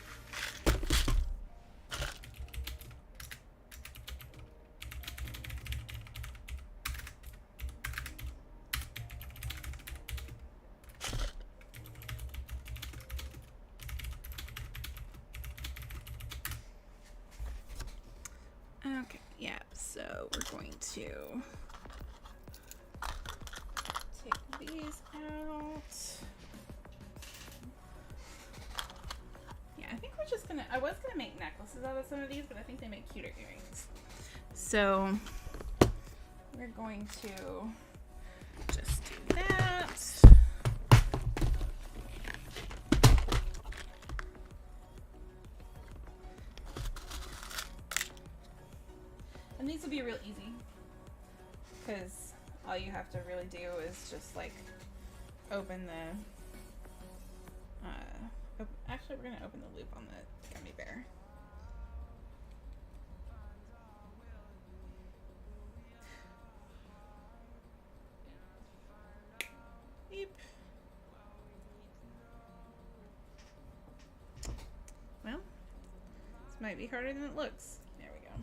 Okay, yeah, so we're going to take these out. Yeah, I think we're just gonna, I was gonna make necklaces out of some of these, but I think they make cuter earrings. So we're going to just do that. And these will be real easy because all you have to really do is just like open the, actually we're going to open the loop on the gummy bear. Beep. Well, this might be harder than it looks. There we go.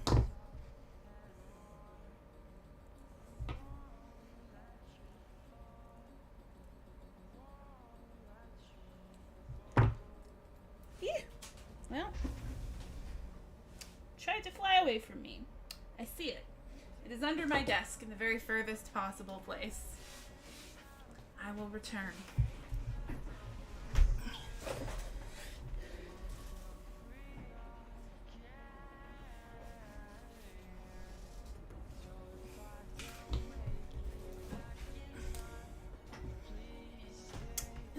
Well, tried to fly away from me. I see it. It is under my desk in the very furthest possible place. I will return.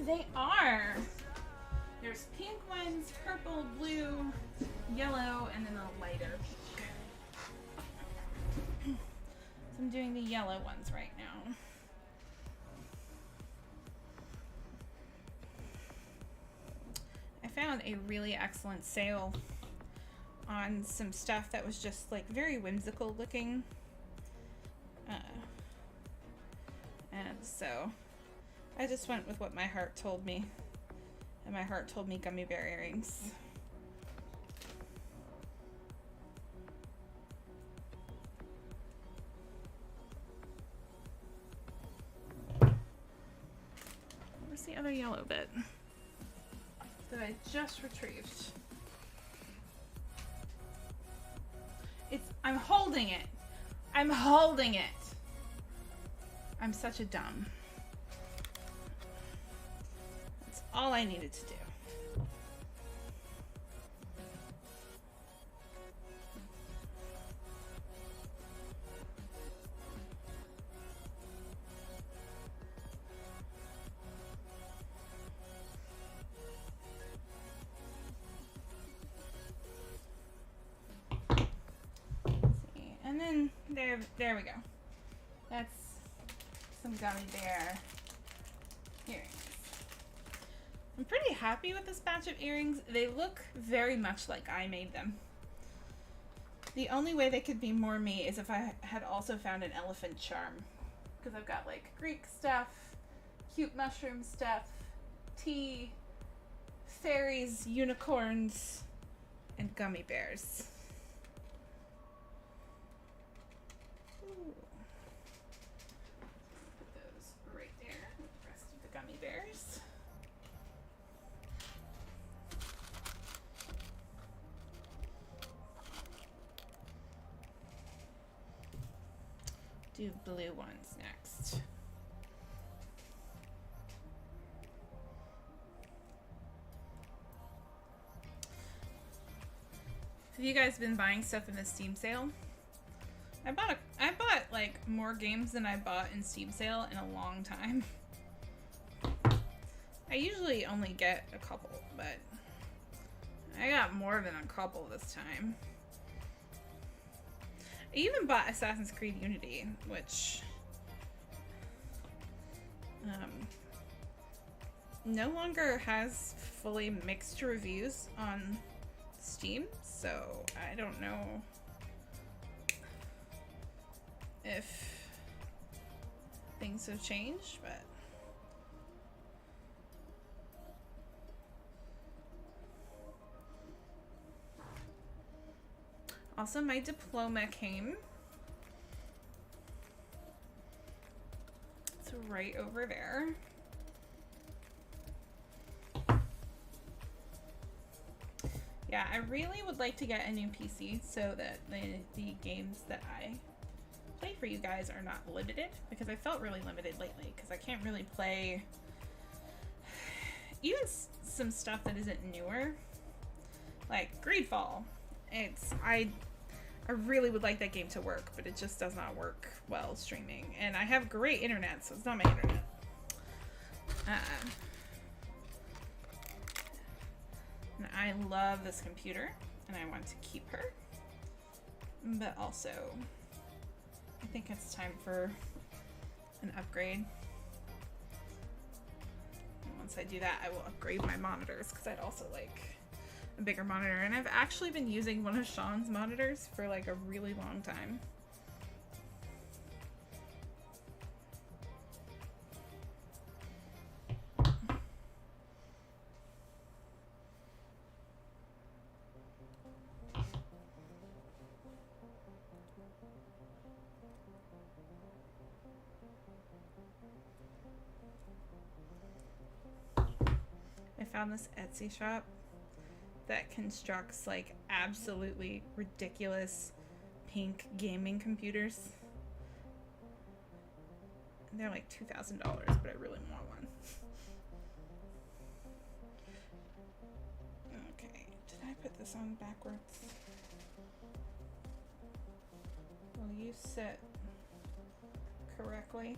They are. There's pink ones, purple, blue, yellow, and then a lighter pink. So I'm doing the yellow ones right now. I found a really excellent sale on some stuff that was just like very whimsical looking. And so I just went with what my heart told me. And my heart told me gummy bear earrings. Where's the other yellow bit that I just retrieved? I'm holding it. I'm holding it. I'm such a dumb. That's all I needed to do. And then there we go. That's some gummy bear earrings. I'm pretty happy with this batch of earrings. They look very much like I made them. The only way they could be more me is if I had also found an elephant charm. Because I've got like Greek stuff, cute mushroom stuff, tea, fairies, unicorns, and gummy bears. Put those right there with the rest of the gummy bears. Do blue ones next. Have you guys been buying stuff in the Steam sale? I bought like more games than I bought in Steam sale in a long time. I usually only get a couple, but I got more than a couple this time. I even bought Assassin's Creed Unity, which no longer has fully mixed reviews on Steam, so I don't know if things have changed, but also my diploma came. It's right over there. Yeah, I really would like to get a new PC so that the games that I play for you guys are not limited, because I felt really limited lately because I can't really play even some stuff that isn't newer, like Greedfall. I really would like that game to work, but it just does not work well streaming, and I have great internet, so it's not my internet. And I love this computer, and I want to keep her, but also I think it's time for an upgrade. And once I do that, I will upgrade my monitors, because I'd also like a bigger monitor. And I've actually been using one of Sean's monitors for like a really long time. I found this Etsy shop that constructs like absolutely ridiculous pink gaming computers. And they're like $2,000, but I really want one. Okay, did I put this on backwards? Will you sit correctly?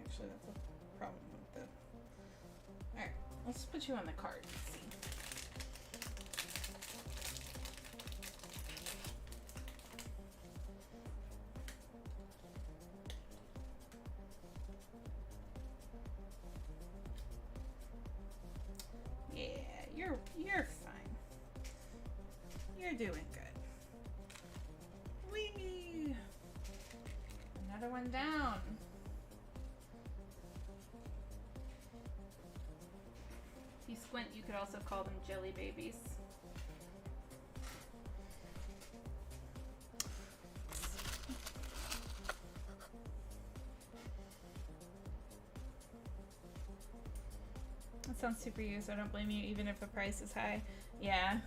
Actually, that's a problem with the... Alright, let's put you on the card and see. Yeah, you're fine. You're doing good. Whee! Another one down. If you squint, you could also call them jelly babies. That sounds super you, so I don't blame you even if the price is high. Yeah.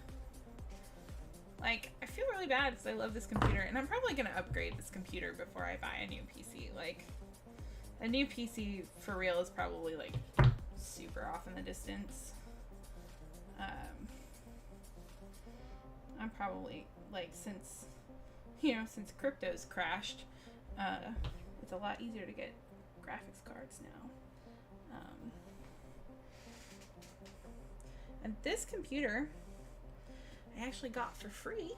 Like, I feel really bad because I love this computer, and I'm probably going to upgrade this computer before I buy a new PC. Like, a new PC for real is probably like super off in the distance. I'm probably like, since crypto's crashed, it's a lot easier to get graphics cards now. And this computer I actually got for free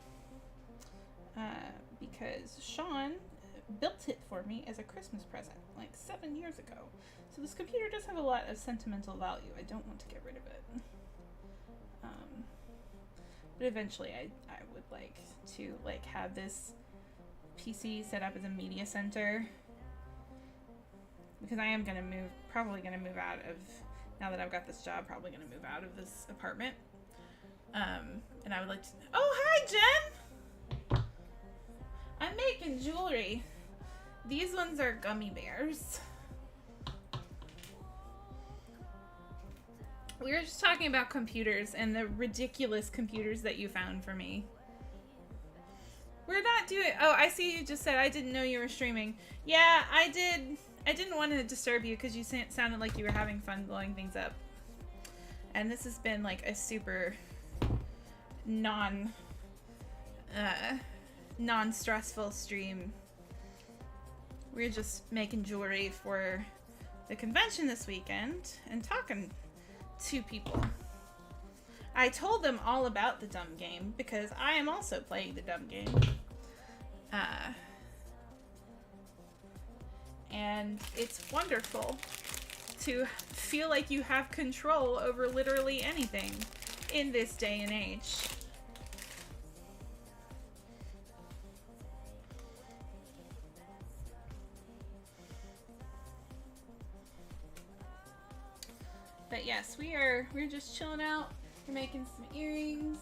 because Sean built it for me as a Christmas present like 7 years ago. So this computer does have a lot of sentimental value. I don't want to get rid of it. But eventually I would like to like have this PC set up as a media center, because I am gonna probably gonna move out of, now that I've got this job, probably gonna move out of this apartment. And I would like to, oh hi Jen! I'm making jewelry. These ones are gummy bears. We were just talking about computers and the ridiculous computers that you found for me. We're not doing, oh, I see you just said I didn't know you were streaming. Yeah, I did. I didn't want to disturb you because you sounded like you were having fun blowing things up. And this has been like a super non-stressful stream. we're just making jewelry for the convention this weekend and talking to people. I told them all about the dumb game because I am also playing the dumb game. And it's wonderful to feel like you have control over literally anything in this day and age. But yes, we're just chilling out. We're making some earrings.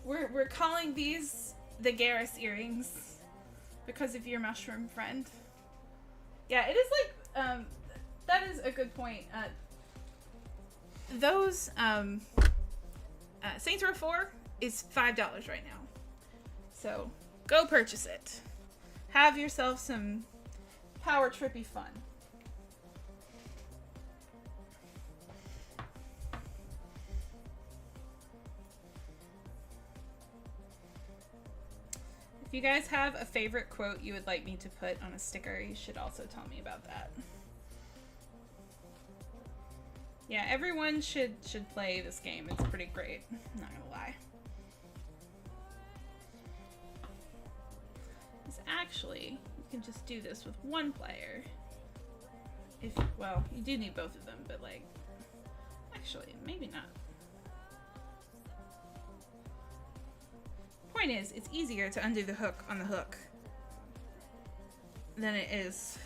We're calling these the Garrus earrings because of your mushroom friend. Yeah, it is like, that is a good point. Those, Saints Row 4 is $5 right now. So, go purchase it. Have yourself some power trippy fun. If you guys have a favorite quote you would like me to put on a sticker, you should also tell me about that. Yeah, everyone should play this game. It's pretty great. I'm not gonna lie. It's actually, you can just do this with one player. Well, you do need both of them, but like, actually, maybe not. Point is, it's easier to undo the hook on the hook than it is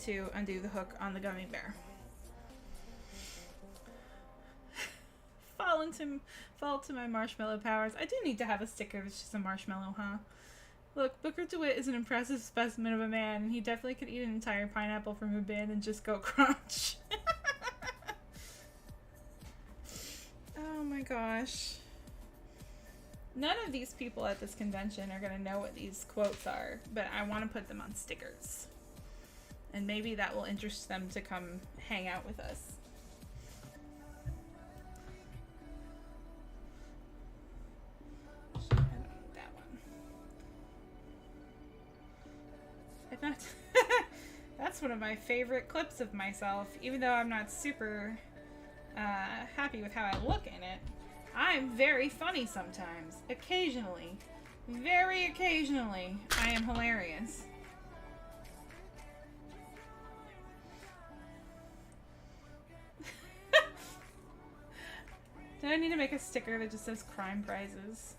to undo the hook on the gummy bear. Fall to my marshmallow powers. I do need to have a sticker that's just a marshmallow, huh? Look, Booker DeWitt is an impressive specimen of a man, and he definitely could eat an entire pineapple from a bin and just go crunch. Oh my gosh. None of these people at this convention are going to know what these quotes are, but I want to put them on stickers. And maybe that will interest them to come hang out with us. I don't need that one. I thought that's one of my favorite clips of myself, even though I'm not super happy with how I look in it. I'm very funny sometimes. Occasionally. Very occasionally, I am hilarious. Do I need to make a sticker that just says crime prizes?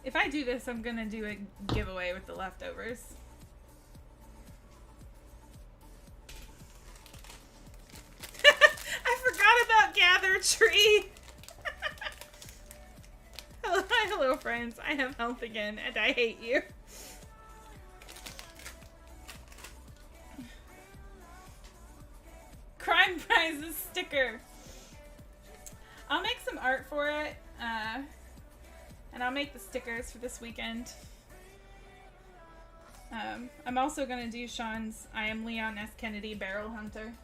If I do this, I'm gonna do a giveaway with the leftovers. I forgot about Gather Tree! Hello friends, I have health again and I hate you. Crime prizes sticker. I'll make some art for it, and I'll make the stickers for this weekend. I'm also gonna do Sean's I Am Leon S. Kennedy Barrel Hunter.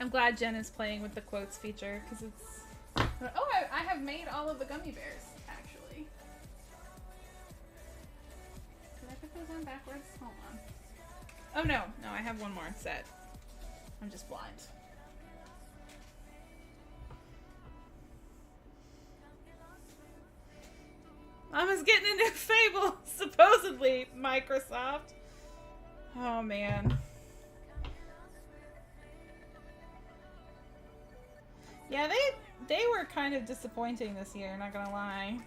I'm glad Jen is playing with the quotes feature, because it's... Oh, I have made all of the gummy bears, actually. Did I put those on backwards? Hold on. Oh, no, I have one more set. I'm just blind. Mama's getting a new Fable, supposedly, Microsoft. Oh, man. Yeah, they were kind of disappointing this year, not gonna lie.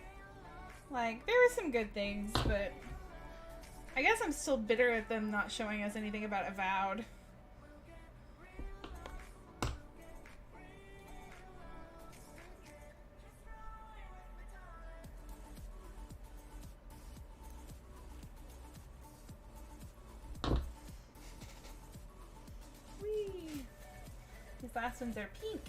Like, there were some good things, but I guess I'm still bitter at them not showing us anything about Avowed. Whee! These last ones are pink.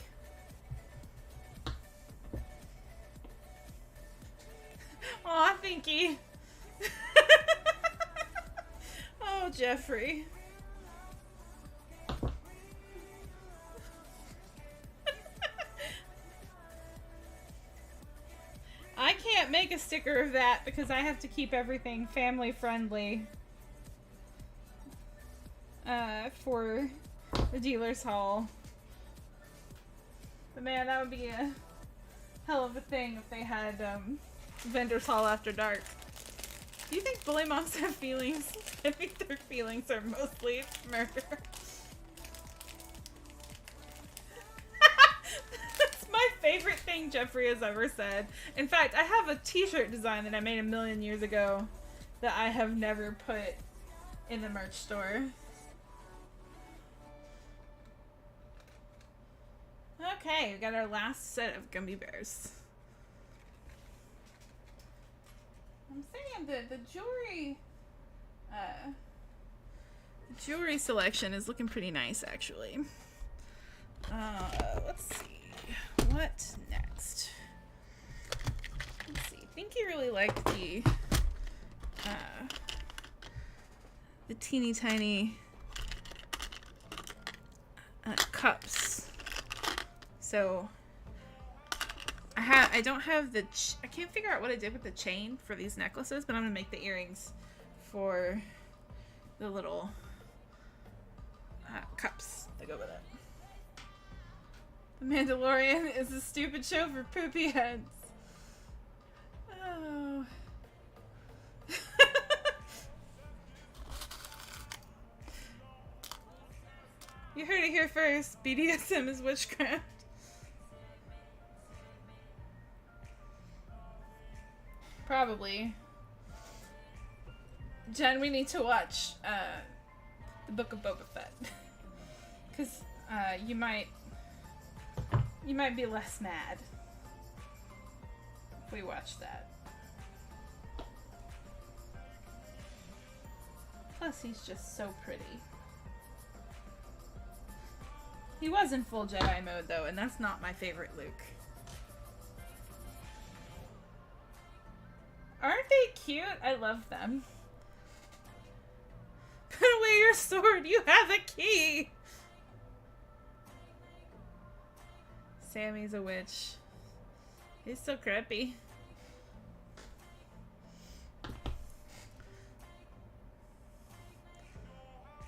Aw, Pinky. Oh, Jeffrey. I can't make a sticker of that because I have to keep everything family friendly for the dealer's haul. But man, that would be a hell of a thing if they had vendor's haul after dark. Do you think bully moms have feelings? I think their feelings are mostly murder. That's my favorite thing Jeffrey has ever said. In fact, I have a t-shirt design that I made 1,000,000 years ago that I have never put in the merch store. Okay, we got our last set of gummy bears. I'm saying the jewelry selection is looking pretty nice, actually. Let's see. What next? Let's see. I think you really like the teeny tiny cups. So I don't have the I can't figure out what I did with the chain for these necklaces, but I'm gonna make the earrings for the little cups that go with it. The Mandalorian is a stupid show for poopy heads. Oh. You heard it here first. BDSM is witchcraft. Probably. Jen, we need to watch the Book of Boba Fett. Because you might be less mad if we watch that. Plus, he's just so pretty. He was in full Jedi mode, though, and that's not my favorite Luke. Aren't they cute? I love them. Put away your sword. You have a key. Sammy's a witch. He's so creepy.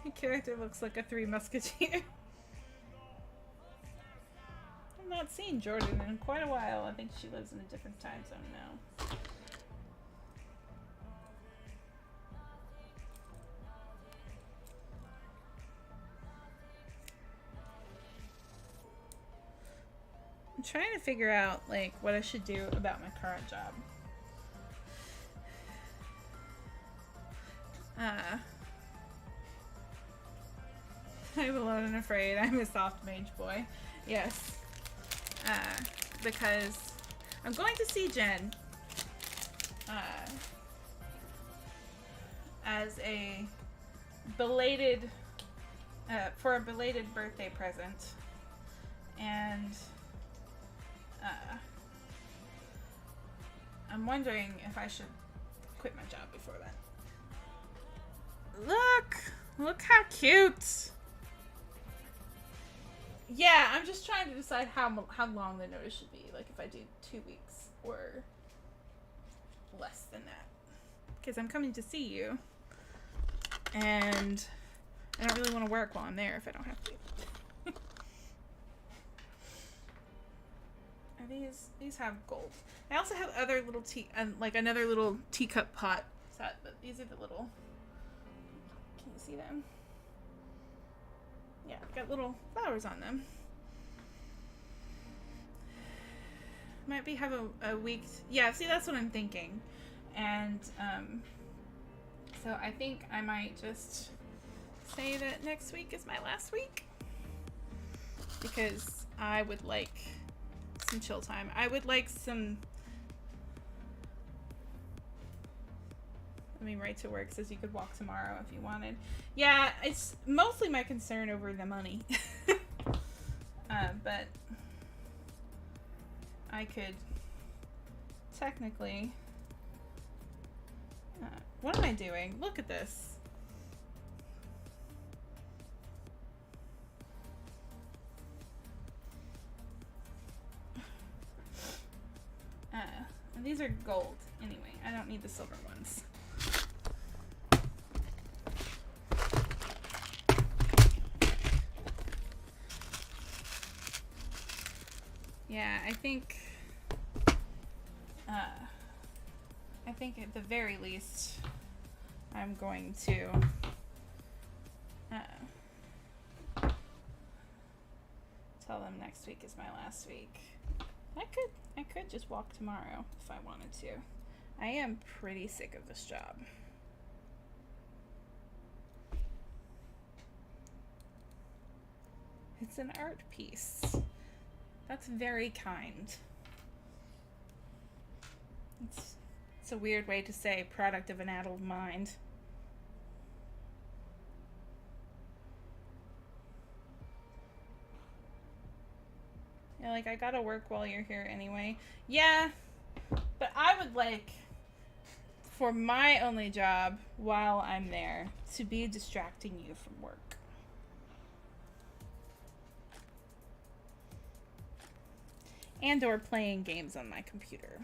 My character looks like a Three Musketeer. I've not seen Jordan in quite a while. I think she lives in a different time zone now. I'm trying to figure out, like, what I should do about my current job. I'm alone and afraid. I'm a soft mage boy. Yes. Because I'm going to see Jen as a belated, for a belated birthday present. And I'm wondering if I should quit my job before then. Look how cute. Yeah, I'm just trying to decide how long the notice should be. Like if I do 2 weeks or less than that. Because I'm coming to see you. And I don't really want to work while I'm there if I don't have to. These have gold. I also have other little like another little teacup pot set, but these are the little. Can you see them? Yeah, got little flowers on them. Might be have a week. Yeah, see, that's what I'm thinking, and so I think I might just say that next week is my last week because I would like some chill time. I would like some. I mean, right to work says you could walk tomorrow if you wanted. Yeah, it's mostly my concern over the money. But I could technically What am I doing? Look at this. And these are gold anyway. I don't need the silver ones. Yeah, I think at the very least I'm going to tell them next week is my last week. I could just walk tomorrow if I wanted to. I am pretty sick of this job. It's an art piece. That's very kind. It's a weird way to say product of an addled mind. Yeah, like, I gotta work while you're here anyway. Yeah, but I would like for my only job while I'm there to be distracting you from work. And or playing games on my computer.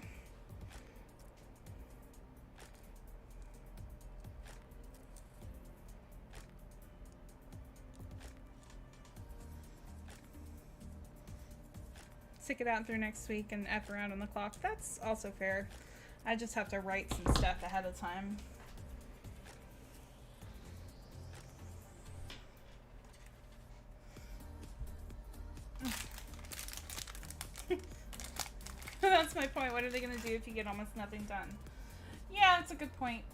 Stick it out through next week and F around on the clock. That's also fair. I just have to write some stuff ahead of time. That's my point. What are they going to do if you get almost nothing done? Yeah, that's a good point.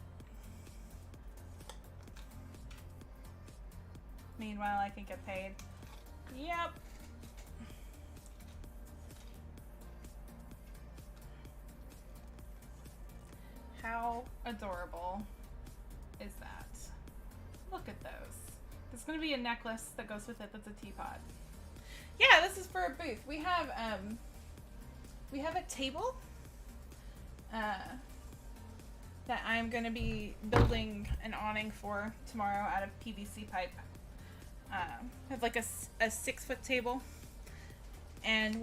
Meanwhile, I can get paid. Yep. How adorable is that? Look at those. There's going to be a necklace that goes with it that's a teapot. Yeah, this is for a booth. We have a table that I'm going to be building an awning for tomorrow out of PVC pipe. I have like a 6-foot table, and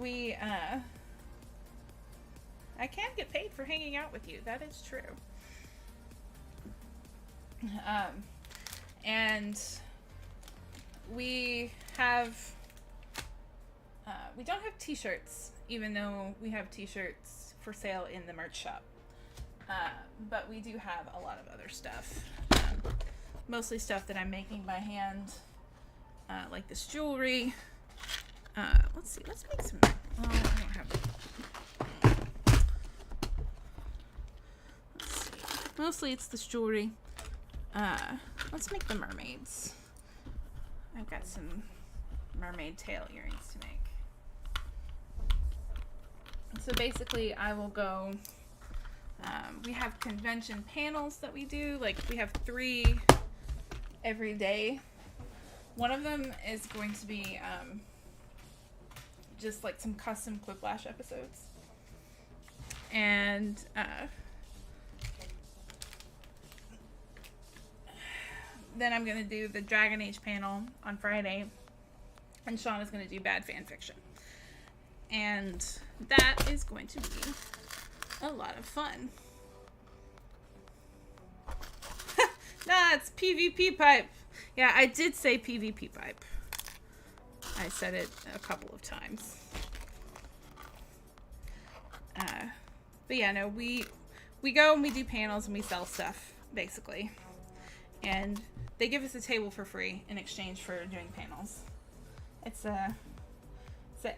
I can get paid for hanging out with you. That is true. And we don't have t-shirts, even though we have t-shirts for sale in the merch shop. But we do have a lot of other stuff. Mostly stuff that I'm making by hand, like this jewelry. Let's see, let's make some, I don't have, let's see. Mostly it's this jewelry. Let's make the mermaids. I've got some mermaid tail earrings to make. So basically I will go, we have convention panels that we do, like we have 3 every day. One of them is going to be just like some custom Quiplash episodes. And then I'm going to do the Dragon Age panel on Friday. And Sean is going to do bad fan fiction. And that is going to be a lot of fun. Nah, it's PvP pipe. Yeah, I did say PvP pipe. I said it a couple of times. But yeah, no, we go and we do panels and we sell stuff, basically. And they give us a table for free in exchange for doing panels. It's an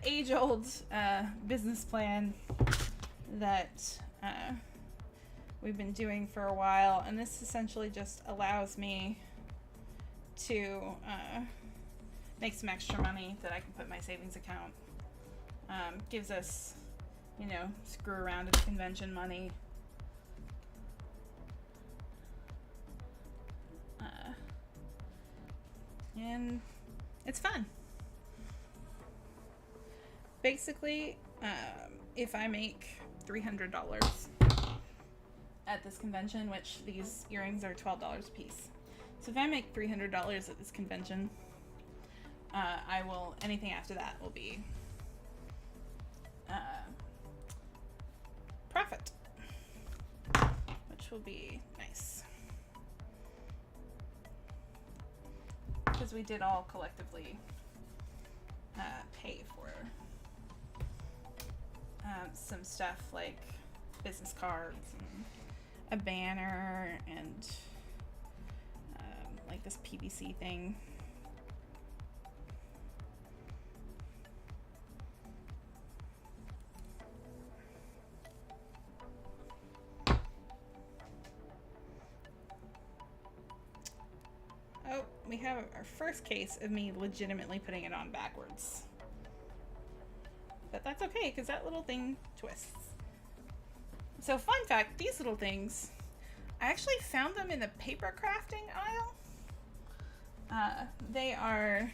age-old business plan that we've been doing for a while, and this essentially just allows me to make some extra money that I can put in my savings account. Gives us, you know, screw around at the convention money. And it's fun. Basically, if I make $300, at this convention, which these earrings are $12 a piece. So if I make $300 at this convention, I will, anything after that will be profit, which will be nice. Because we did all collectively pay for some stuff like business cards and a banner and like this PVC thing. Oh, we have our first case of me legitimately putting it on backwards. But that's okay, because that little thing twists. So fun fact, these little things, I actually found them in the paper crafting aisle. They are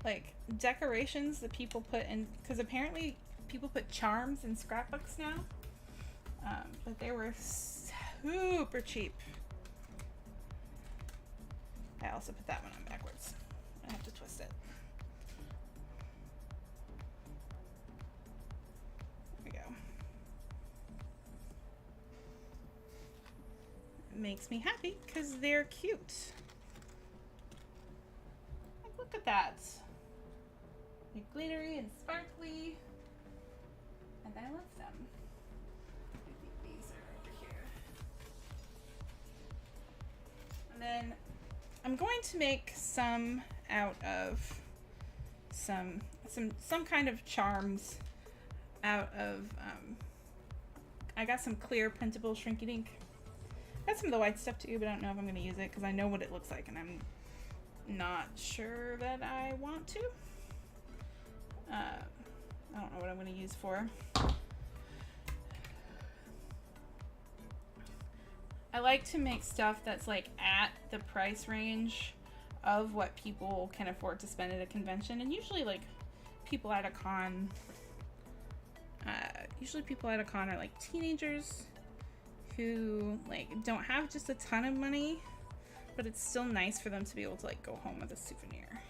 like decorations that people put in, because apparently people put charms in scrapbooks now. But they were super cheap. I also put that one on backwards. I have to twist it. There we go. It makes me happy because they're cute. Like, look at that. They're glittery and sparkly. And I love them. I think these are over here. And then I'm going to make some out of some kind of charms out of I got some clear printable shrinky dink. I got some of the white stuff too, but I don't know if I'm going to use it because I know what it looks like and I'm not sure that I want to. I don't know what I'm going to use for. I like to make stuff that's like at the price range of what people can afford to spend at a convention, and usually like people at a con are like teenagers who like don't have just a ton of money, but it's still nice for them to be able to like go home with a souvenir.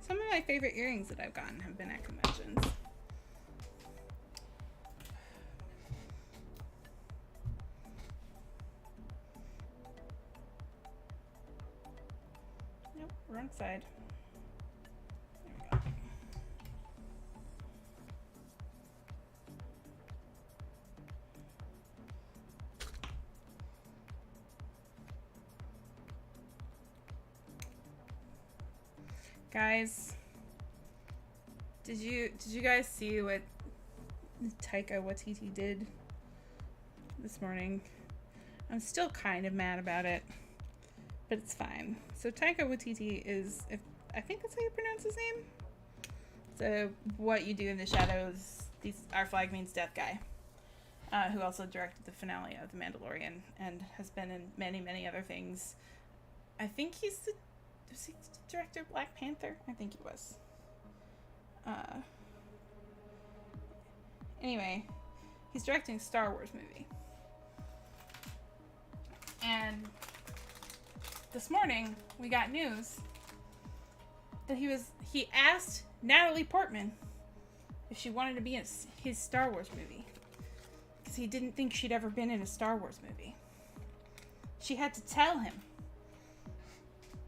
Some of my favorite earrings that I've gotten have been at conventions. Nope, wrong side. There we go. Guys, did you guys see what Taika Waititi did this morning? I'm still kind of mad about it, but it's fine. So Taika Waititi is, I think that's how you pronounce his name. So What You Do in the Shadows, Our Flag Means Death guy, who also directed the finale of The Mandalorian and has been in many, many other things. I think was he the director of Black Panther? I think he was. Anyway, he's directing a Star Wars movie. And this morning, we got news that he asked Natalie Portman if she wanted to be in his Star Wars movie. Because he didn't think she'd ever been in a Star Wars movie. She had to tell him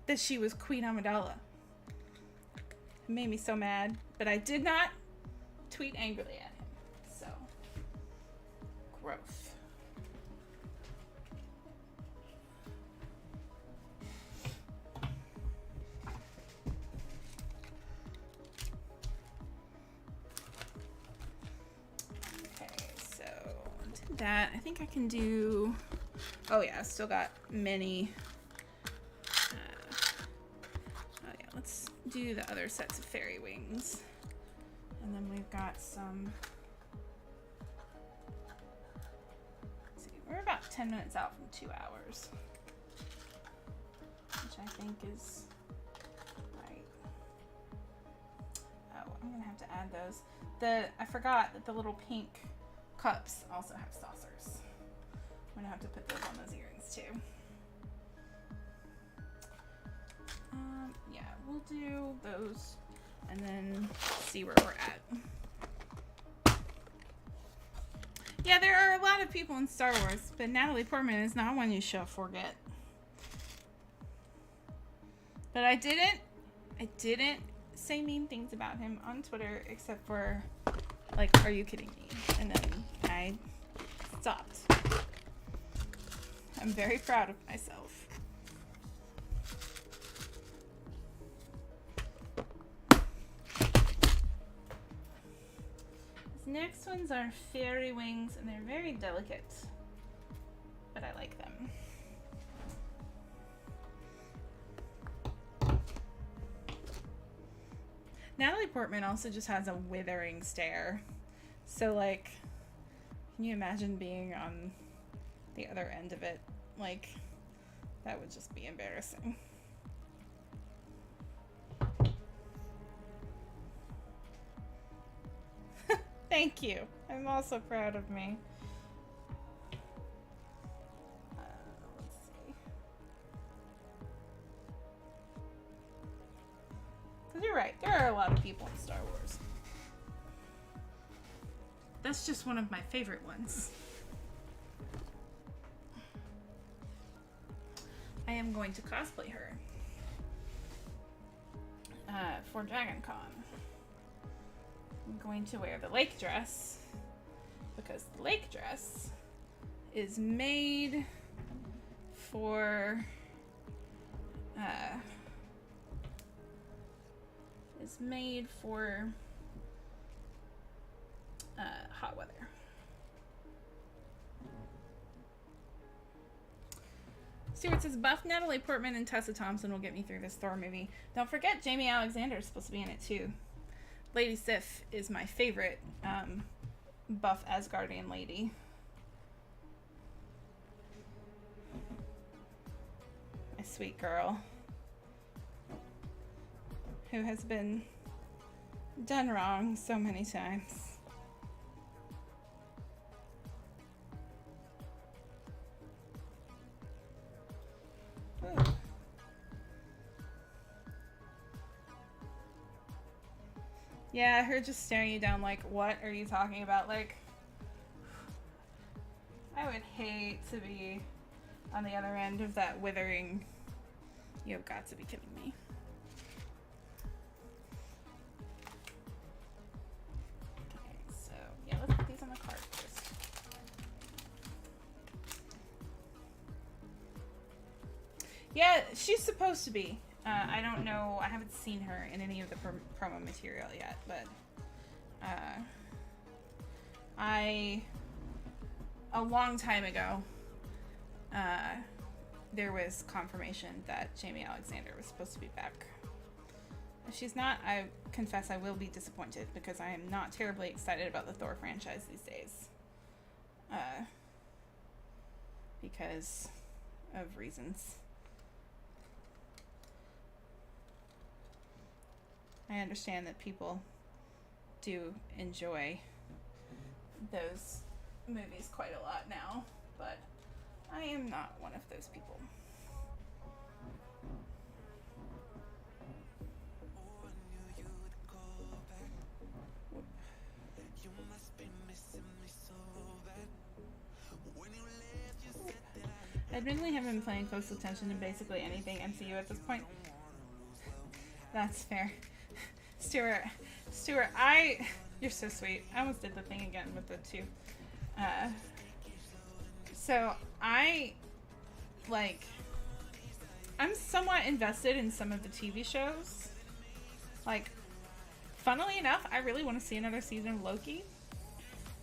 that she was Queen Amidala. It made me so mad, but I did not tweet angrily at him. So, gross. Okay, so did that. I think I can do. Oh yeah, I still got many. Let's do the other sets of fairy wings. And then we've got some. Let's see, we're about 10 minutes out from 2 hours. which I think is right. Oh, I'm gonna have to add those. I forgot that the little pink cups also have saucers. I'm gonna have to put those on those earrings too. Yeah, we'll do those and then see where we're at. Yeah, there are a lot of people in Star Wars, but Natalie Portman is not one you shall forget. But I didn't say mean things about him on Twitter except for, like, are you kidding me? And then I stopped. I'm very proud of myself. These next ones are fairy wings, and they're very delicate, but I like them. Natalie Portman also just has a withering stare. So, like, can you imagine being on the other end of it? Like, that would just be embarrassing. Thank you. I'm also proud of me. Let's see. Because you're right, there are a lot of people in Star Wars. That's just one of my favorite ones. I am going to cosplay her for Dragon Con. I'm going to wear the lake dress because the lake dress is made for hot weather. Stuart says, buff Natalie Portman and Tessa Thompson will get me through this Thor movie. Don't forget, Jamie Alexander is supposed to be in it too. Lady Sif is my favorite buff Asgardian lady. My sweet girl. Who has been done wrong so many times. Ooh. Yeah, her just staring you down like, what are you talking about? Like, I would hate to be on the other end of that withering. You've got to be kidding me. Okay, so yeah, let's put these on the card first. Yeah, she's supposed to be. I don't know. I haven't seen her in any of the promo material yet, but a long time ago, there was confirmation that Jamie Alexander was supposed to be back. If she's not, I confess I will be disappointed because I am not terribly excited about the Thor franchise these days. Because of reasons. I understand that people do enjoy those movies quite a lot now, but I am not one of those people. I admittedly haven't been paying close attention to basically anything MCU at this point. That's fair. Stuart, you're so sweet. I almost did the thing again with the two. So I'm somewhat invested in some of the TV shows. Like, funnily enough, I really want to see another season of Loki.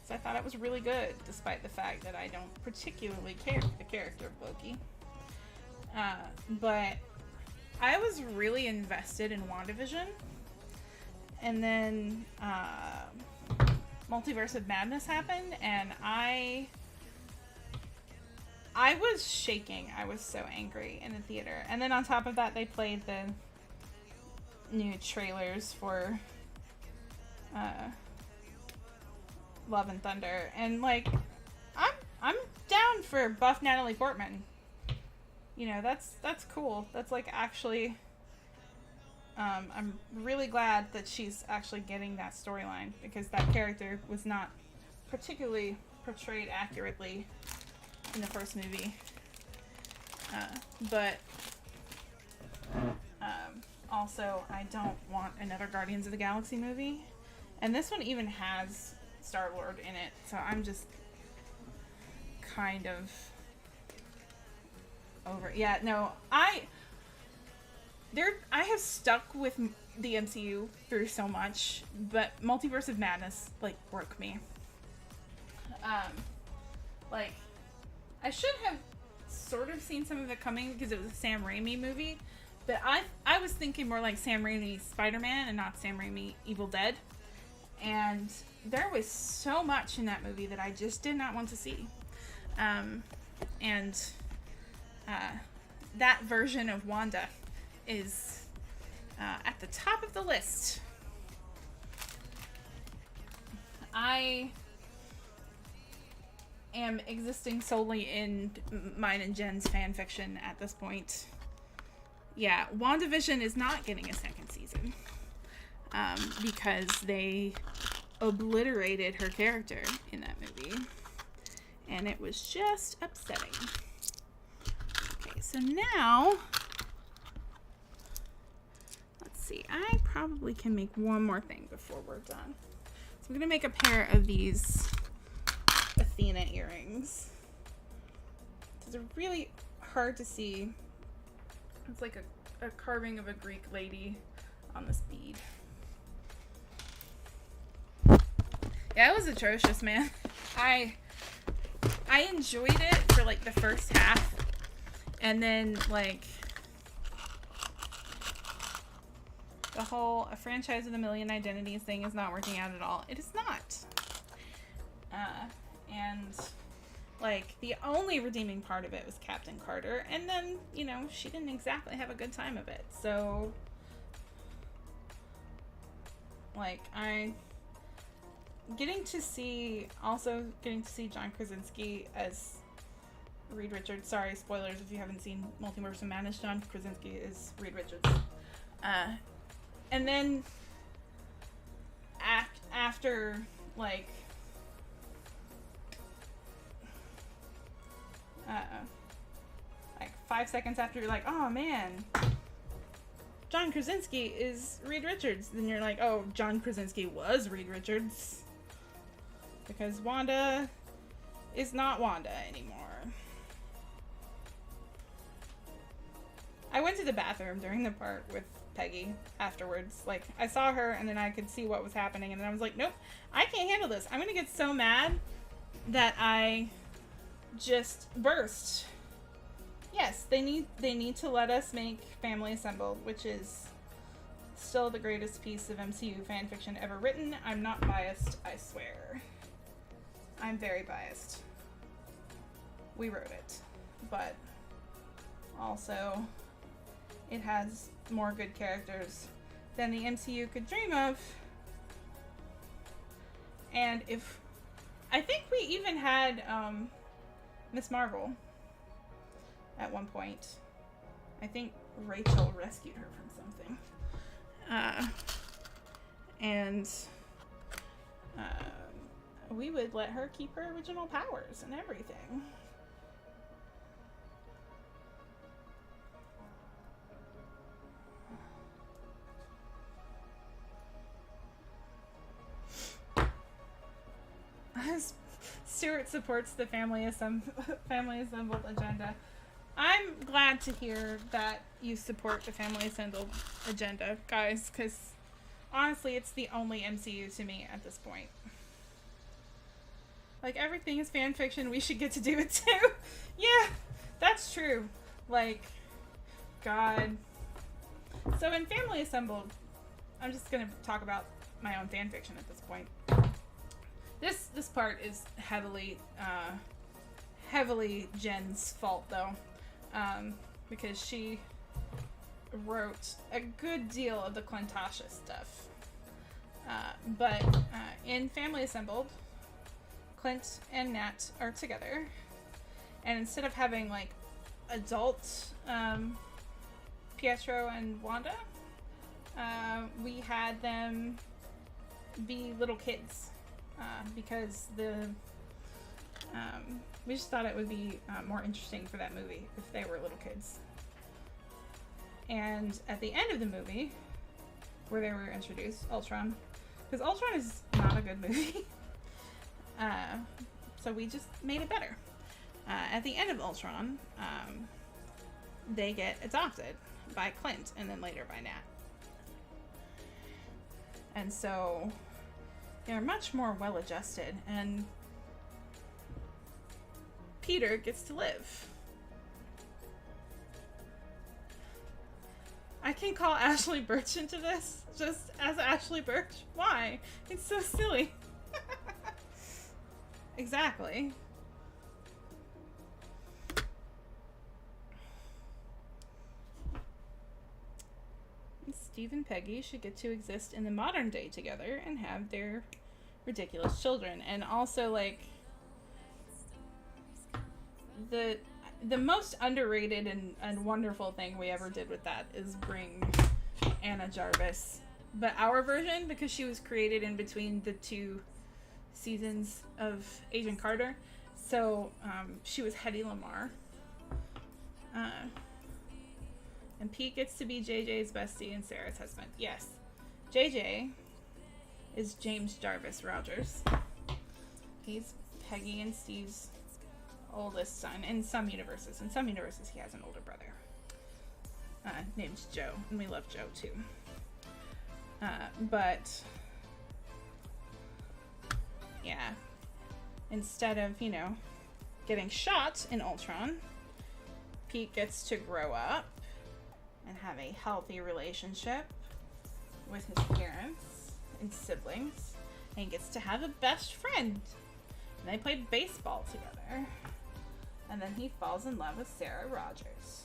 So I thought it was really good, despite the fact that I don't particularly care for the character of Loki. But I was really invested in WandaVision. And then Multiverse of Madness happened, and I I was shaking. I was so angry in the theater. And then on top of that, they played the new trailers for Love and Thunder. And like, I'm down for buff Natalie Portman. You know, that's cool. That's like actually, I'm really glad that she's actually getting that storyline, because that character was not particularly portrayed accurately in the first movie. But also, I don't want another Guardians of the Galaxy movie. And this one even has Star-Lord in it, so I'm just kind of over. Yeah, no, I have stuck with the MCU through so much, but Multiverse of Madness like broke me. Like, I should have sort of seen some of it coming because it was a Sam Raimi movie, but I was thinking more like Sam Raimi's Spider-Man and not Sam Raimi Evil Dead. And there was so much in that movie that I just did not want to see. That version of Wanda is at the top of the list. I am existing solely in mine and Jen's fan fiction at this point. Yeah, WandaVision is not getting a second season. Because they obliterated her character in that movie. And it was just upsetting. Okay, so now, let's see. I probably can make one more thing before we're done. So I'm going to make a pair of these Athena earrings. They're really hard to see. It's like a carving of a Greek lady on this bead. Yeah, it was atrocious, man. I enjoyed it for like the first half, and then like the whole A Franchise with a Million Identities thing is not working out at all. It is not. And like the only redeeming part of it was Captain Carter, and then, you know, she didn't exactly have a good time of it. So like getting to see John Krasinski as Reed Richards. Sorry, spoilers if you haven't seen Multiverse of Madness. John Krasinski is Reed Richards. And then after like 5 seconds after, you're like, oh man, John Krasinski is Reed Richards. Then you're like, oh, John Krasinski was Reed Richards. Because Wanda is not Wanda anymore. I went to the bathroom during the part with Peggy afterwards. Like, I saw her and then I could see what was happening, and then I was like, nope, I can't handle this. I'm gonna get so mad that I just burst. Yes, they need to let us make Family Assembled, which is still the greatest piece of MCU fanfiction ever written. I'm not biased, I swear. I'm very biased. We wrote it, but also it has more good characters than the MCU could dream of. And I think we even had Miss Marvel at one point. I think Rachel rescued her from something. And we would let her keep her original powers and everything. Stuart supports the Family Assembled agenda. I'm glad to hear that you support the Family Assembled agenda, guys, because honestly, it's the only MCU to me at this point. Like, everything is fan fiction, we should get to do it too. Yeah, that's true. Like, God. So in Family Assembled, I'm just gonna talk about my own fan fiction at this point. This part is heavily heavily Jen's fault, though, because she wrote a good deal of the Clintasha stuff. But in Family Assembled, Clint and Nat are together, and instead of having like adult Pietro and Wanda, we had them be little kids, because we just thought it would be more interesting for that movie if they were little kids. And at the end of the movie, where they were introduced, Ultron, because Ultron is not a good movie, so we just made it better. At the end of Ultron, they get adopted by Clint and then later by Nat. And so they're much more well-adjusted, and Peter gets to live. I can call Ashley Birch into this just as Ashley Birch. Why? It's so silly. Exactly. Steve and Peggy should get to exist in the modern day together and have their ridiculous children. And also, like, the most underrated and wonderful thing we ever did with that is bring Anna Jarvis, but our version, because she was created in between the 2 seasons of Agent Carter, so she was Hedy Lamarr, and Pete gets to be JJ's bestie and Sarah's husband. Yes, JJ is James Jarvis Rogers. He's Peggy and Steve's oldest son in some universes. In some universes, he has an older brother named Joe, and we love Joe too. But yeah, instead of, you know, getting shot in Ultron, Pete gets to grow up and have a healthy relationship with his parents and siblings, and he gets to have a best friend. And they played baseball together. And then he falls in love with Sarah Rogers,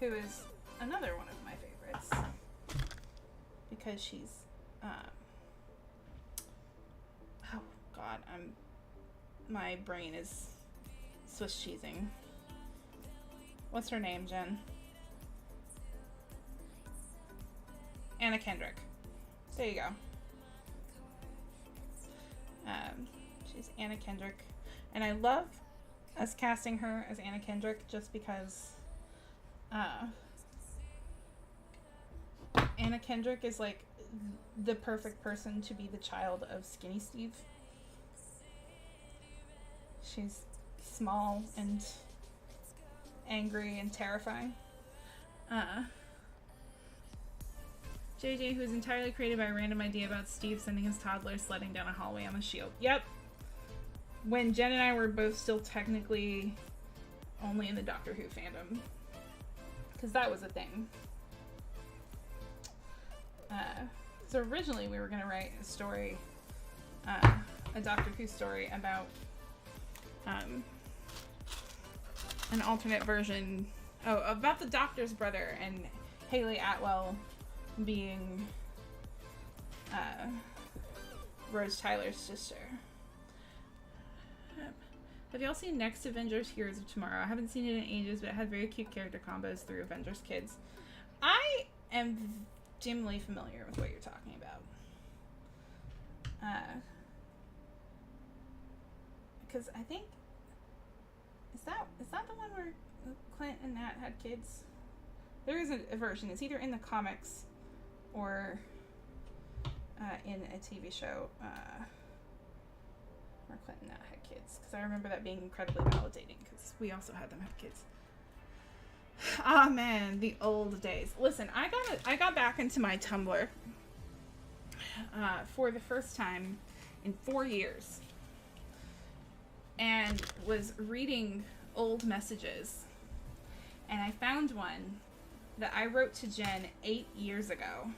who is another one of my favorites, because she's, oh god, my brain is Swiss cheesing. What's her name, Jen? Anna Kendrick. There you go. She's Anna Kendrick, and I love us casting her as Anna Kendrick just because Anna Kendrick is like the perfect person to be the child of Skinny Steve. She's small and angry and terrifying. JJ, who is entirely created by a random idea about Steve sending his toddler sledding down a hallway on a shield. Yep. When Jen and I were both still technically only in the Doctor Who fandom. Because that was a thing. So originally we were going to write a story, a Doctor Who story about an alternate version, about the Doctor's brother and Haley Atwell being Rose Tyler's sister. Have y'all seen Next Avengers Heroes of Tomorrow? I haven't seen it in ages, but it had very cute character combos through Avengers Kids. I am dimly familiar with what you're talking about. Because I think, is that the one where Clint and Nat had kids? There is a version. It's either in the comics or in a TV show where Clint and Nat had kids. Because I remember that being incredibly validating, because we also had them have kids. Ah, man, the old days. Listen, I got back into my Tumblr for the first time in 4 years, and was reading old messages, and I found one that I wrote to Jen 8 years ago,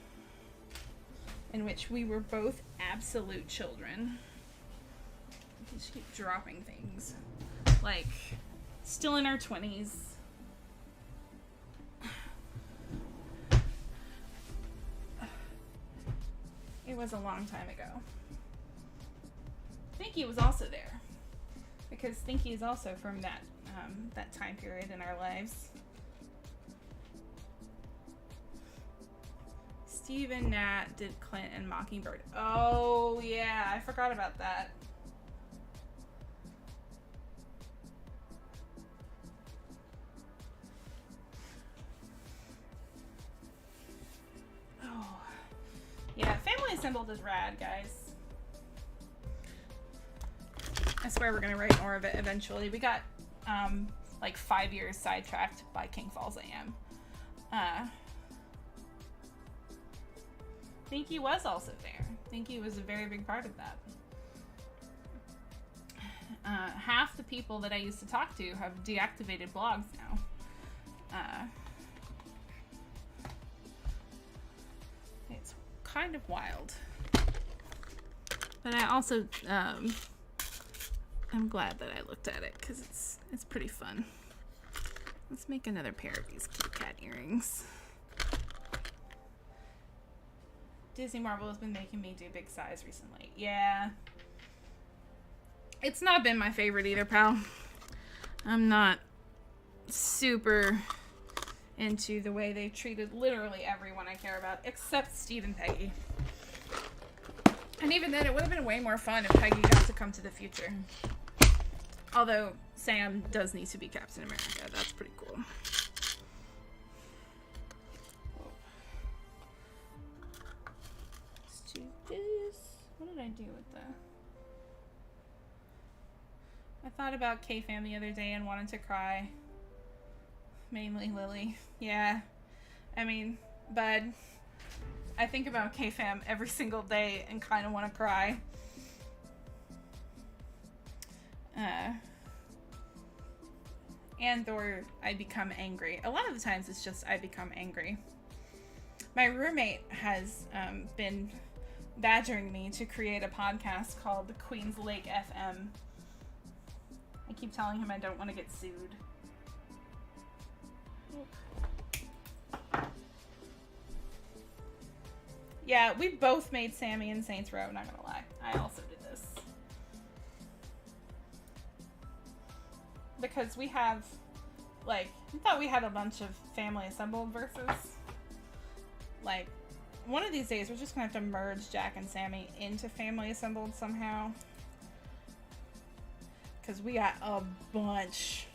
in which we were both absolute children. We just keep dropping things. Like, still in our 20s. It was a long time ago. Thinky was also there. Because Thinky is also from that time period in our lives. Steve and Nat did Clint and Mockingbird. Oh, yeah. I forgot about that. Oh. Yeah, Family Assembled is rad, guys. I swear we're gonna write more of it eventually. We got, like 5 years sidetracked by King Falls AM. Thinky was also there. Thinky was a very big part of that. Half the people that I used to talk to have deactivated blogs now. It's kind of wild. But I also, I'm glad that I looked at it because it's pretty fun. Let's make another pair of these Kit Kat earrings. Disney Marvel has been making me do big size recently. Yeah. It's not been my favorite either, pal. I'm not super into the way they've treated literally everyone I care about, except Steve and Peggy. And even then, it would have been way more fun if Peggy got to come to the future. Although, Sam does need to be Captain America. That's pretty cool. Let's do this. What did I do with the... I thought about K-Fam the other day and wanted to cry. Mainly Lily. Yeah. I mean, Bud. I think about K-Fam every single day and kind of want to cry. And/or I become angry. A lot of the times it's just I become angry. My roommate has been badgering me to create a podcast called Queens Lake FM. I keep telling him I don't want to get sued. Yeah, we both made Sammy and Saints Row, not gonna lie. I also did this. Because we have, like, we thought we had a bunch of Family Assembled verses. Like, one of these days we're just gonna have to merge Jack and Sammy into Family Assembled somehow. Because we got a bunch.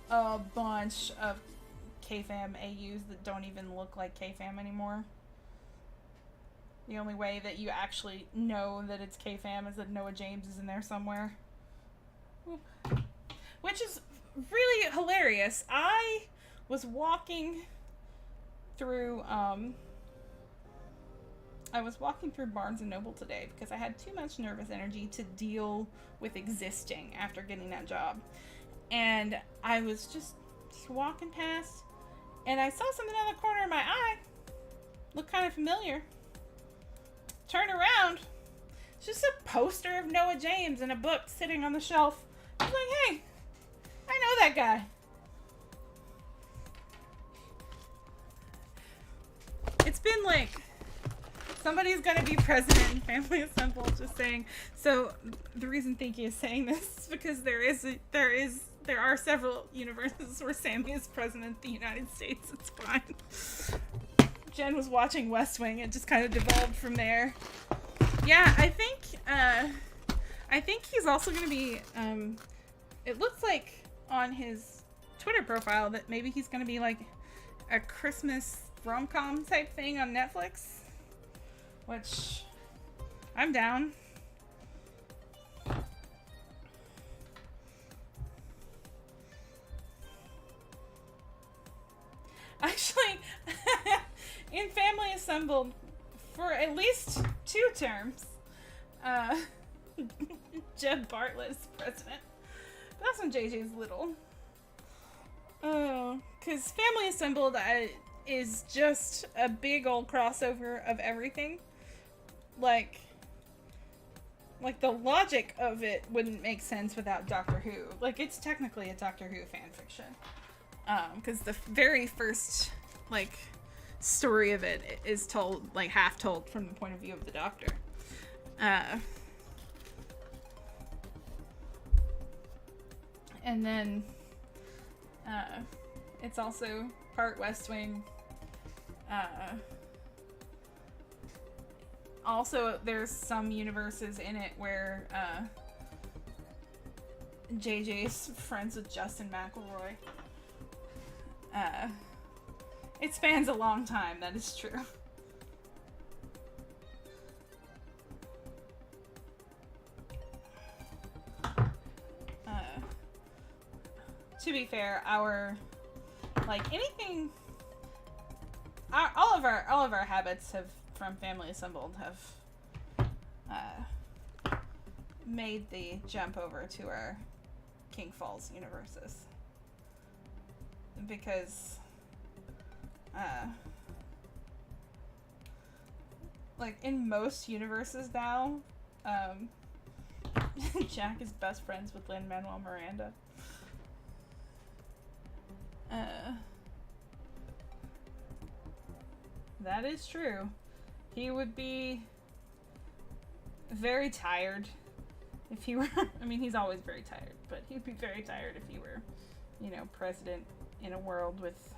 A bunch of K-Fam AUs that don't even look like K-Fam anymore. The only way that you actually know that it's K-Fam is that Noah James is in there somewhere. Oop. Which is really hilarious. I was walking through, Barnes & Noble today because I had too much nervous energy to deal with existing after getting that job. And I was just walking past, and I saw something out of the corner of my eye. Looked kind of familiar. Turn around. It's just a poster of Noah James in a book sitting on the shelf. I was like, hey, I know that guy. It's been like, somebody's gonna be president in Family Assembled, just saying. So the reason Thinky is saying this is because there are several universes where Sammy is president of the United States. It's fine. Jen was watching West Wing. It just kind of devolved from there. Yeah, I think he's also going to be, it looks like on his Twitter profile that maybe he's going to be like a Christmas rom-com type thing on Netflix, which I'm down. Actually, in Family Assembled, for at least 2 terms, Jeb Bartlett is president. But that's when JJ's little. Oh, because Family Assembled is just a big old crossover of everything. like the logic of it wouldn't make sense without Doctor Who. Like, it's technically a Doctor Who fan fiction. Because the very first, like, story of it is told, like, half told from the point of view of the Doctor. And then, it's also part West Wing. Also, there's some universes in it where, JJ's friends with Justin McElroy. It spans a long time, that is true. To be fair, our, like, anything, all of our habits have, from Family Assembled, have, made the jump over to our King Falls universes. Because, like, in most universes now, Jack is best friends with Lin-Manuel Miranda. That is true. He would be very tired if he were, I mean, he's always very tired, but he'd be very tired if he were, you know, president in a world with,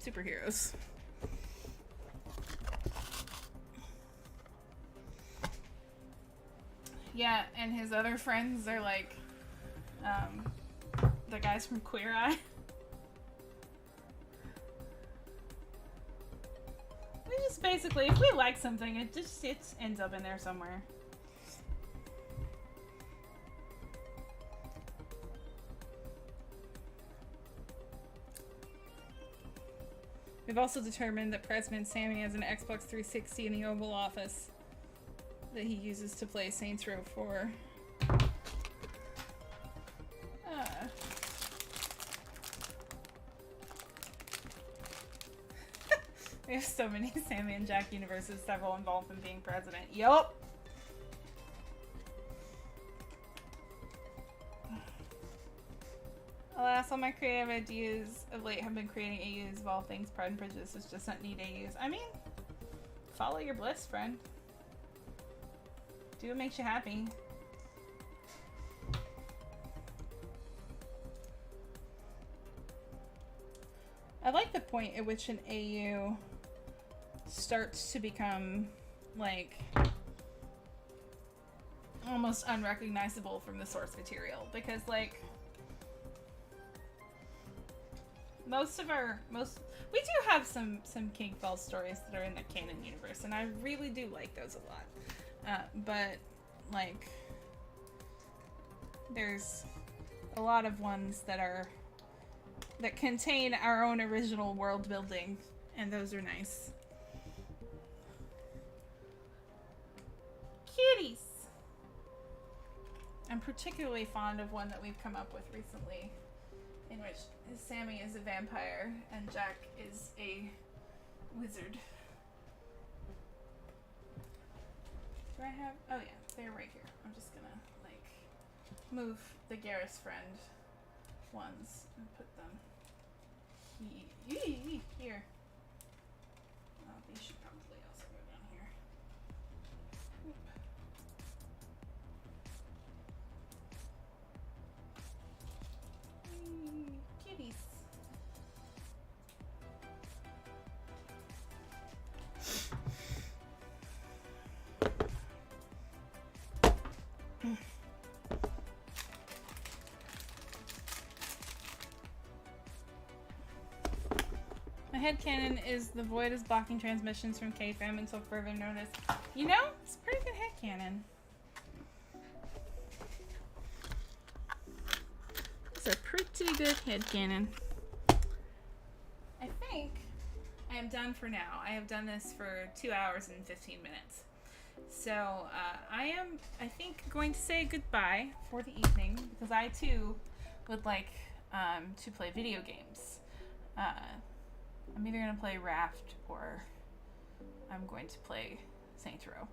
superheroes. Yeah, and his other friends are like, the guys from Queer Eye. We just basically, if we like something, it ends up in there somewhere. We've also determined that President Sammy has an Xbox 360 in the Oval Office that he uses to play Saints Row 4. We have so many Sammy and Jack universes, several involved in being president. Yup! Alas, all my creative ideas of late have been creating AUs of all things. Pride and Prejudice is just not need AUs. I mean, follow your bliss, friend. Do what makes you happy. I like the point at which an AU starts to become, like, almost unrecognizable from the source material. Because, like, we do have some King Falls stories that are in the canon universe, and I really do like those a lot. But, like, there's a lot of ones that contain our own original world building, and those are nice. Kitties! I'm particularly fond of one that we've come up with recently, in which Sammy is a vampire and Jack is a wizard. Do I have? Oh yeah, they're right here. I'm just gonna, like, move the Garrus friend ones and put them here. Oh, these should probably also go down here. Oop. Kitties. My headcanon is the void is blocking transmissions from K-Fam until further notice. You know, it's a pretty good headcanon. It's a pretty good headcanon. I think I am done for now. I have done this for 2 hours and 15 minutes. So I am, I think, going to say goodbye for the evening because I too would like to play video games. I'm either going to play Raft or I'm going to play Saints Row.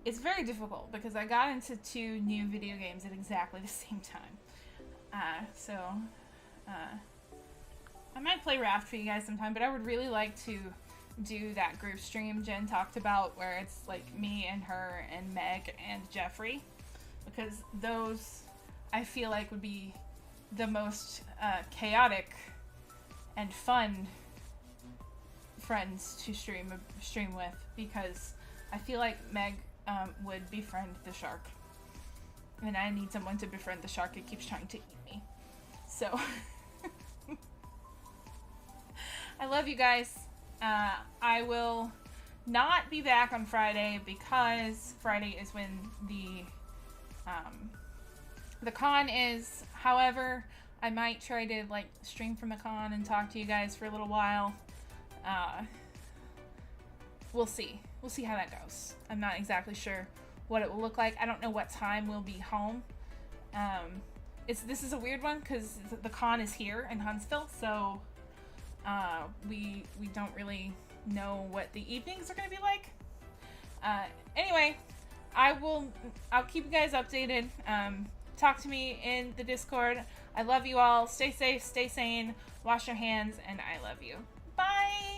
It's very difficult because I got into 2 new video games at exactly the same time. So I might play Raft for you guys sometime, but I would really like to do that group stream Jen talked about where it's like me and her and Meg and Jeffrey, because those I feel like would be the most chaotic and fun friends to stream with, because I feel like Meg would befriend the shark, and I need someone to befriend the shark. It keeps trying to eat me. So I love you guys. I will not be back on Friday because Friday is when the con is. However, I might try to like stream from the con and talk to you guys for a little while. We'll see. We'll see how that goes. I'm not exactly sure what it will look like. I don't know what time we'll be home. This is a weird one because the con is here in Huntsville, so we don't really know what the evenings are going to be like. Anyway, I'll keep you guys updated. Talk to me in the Discord. I love you all. Stay safe, stay sane, wash your hands, and I love you. Bye!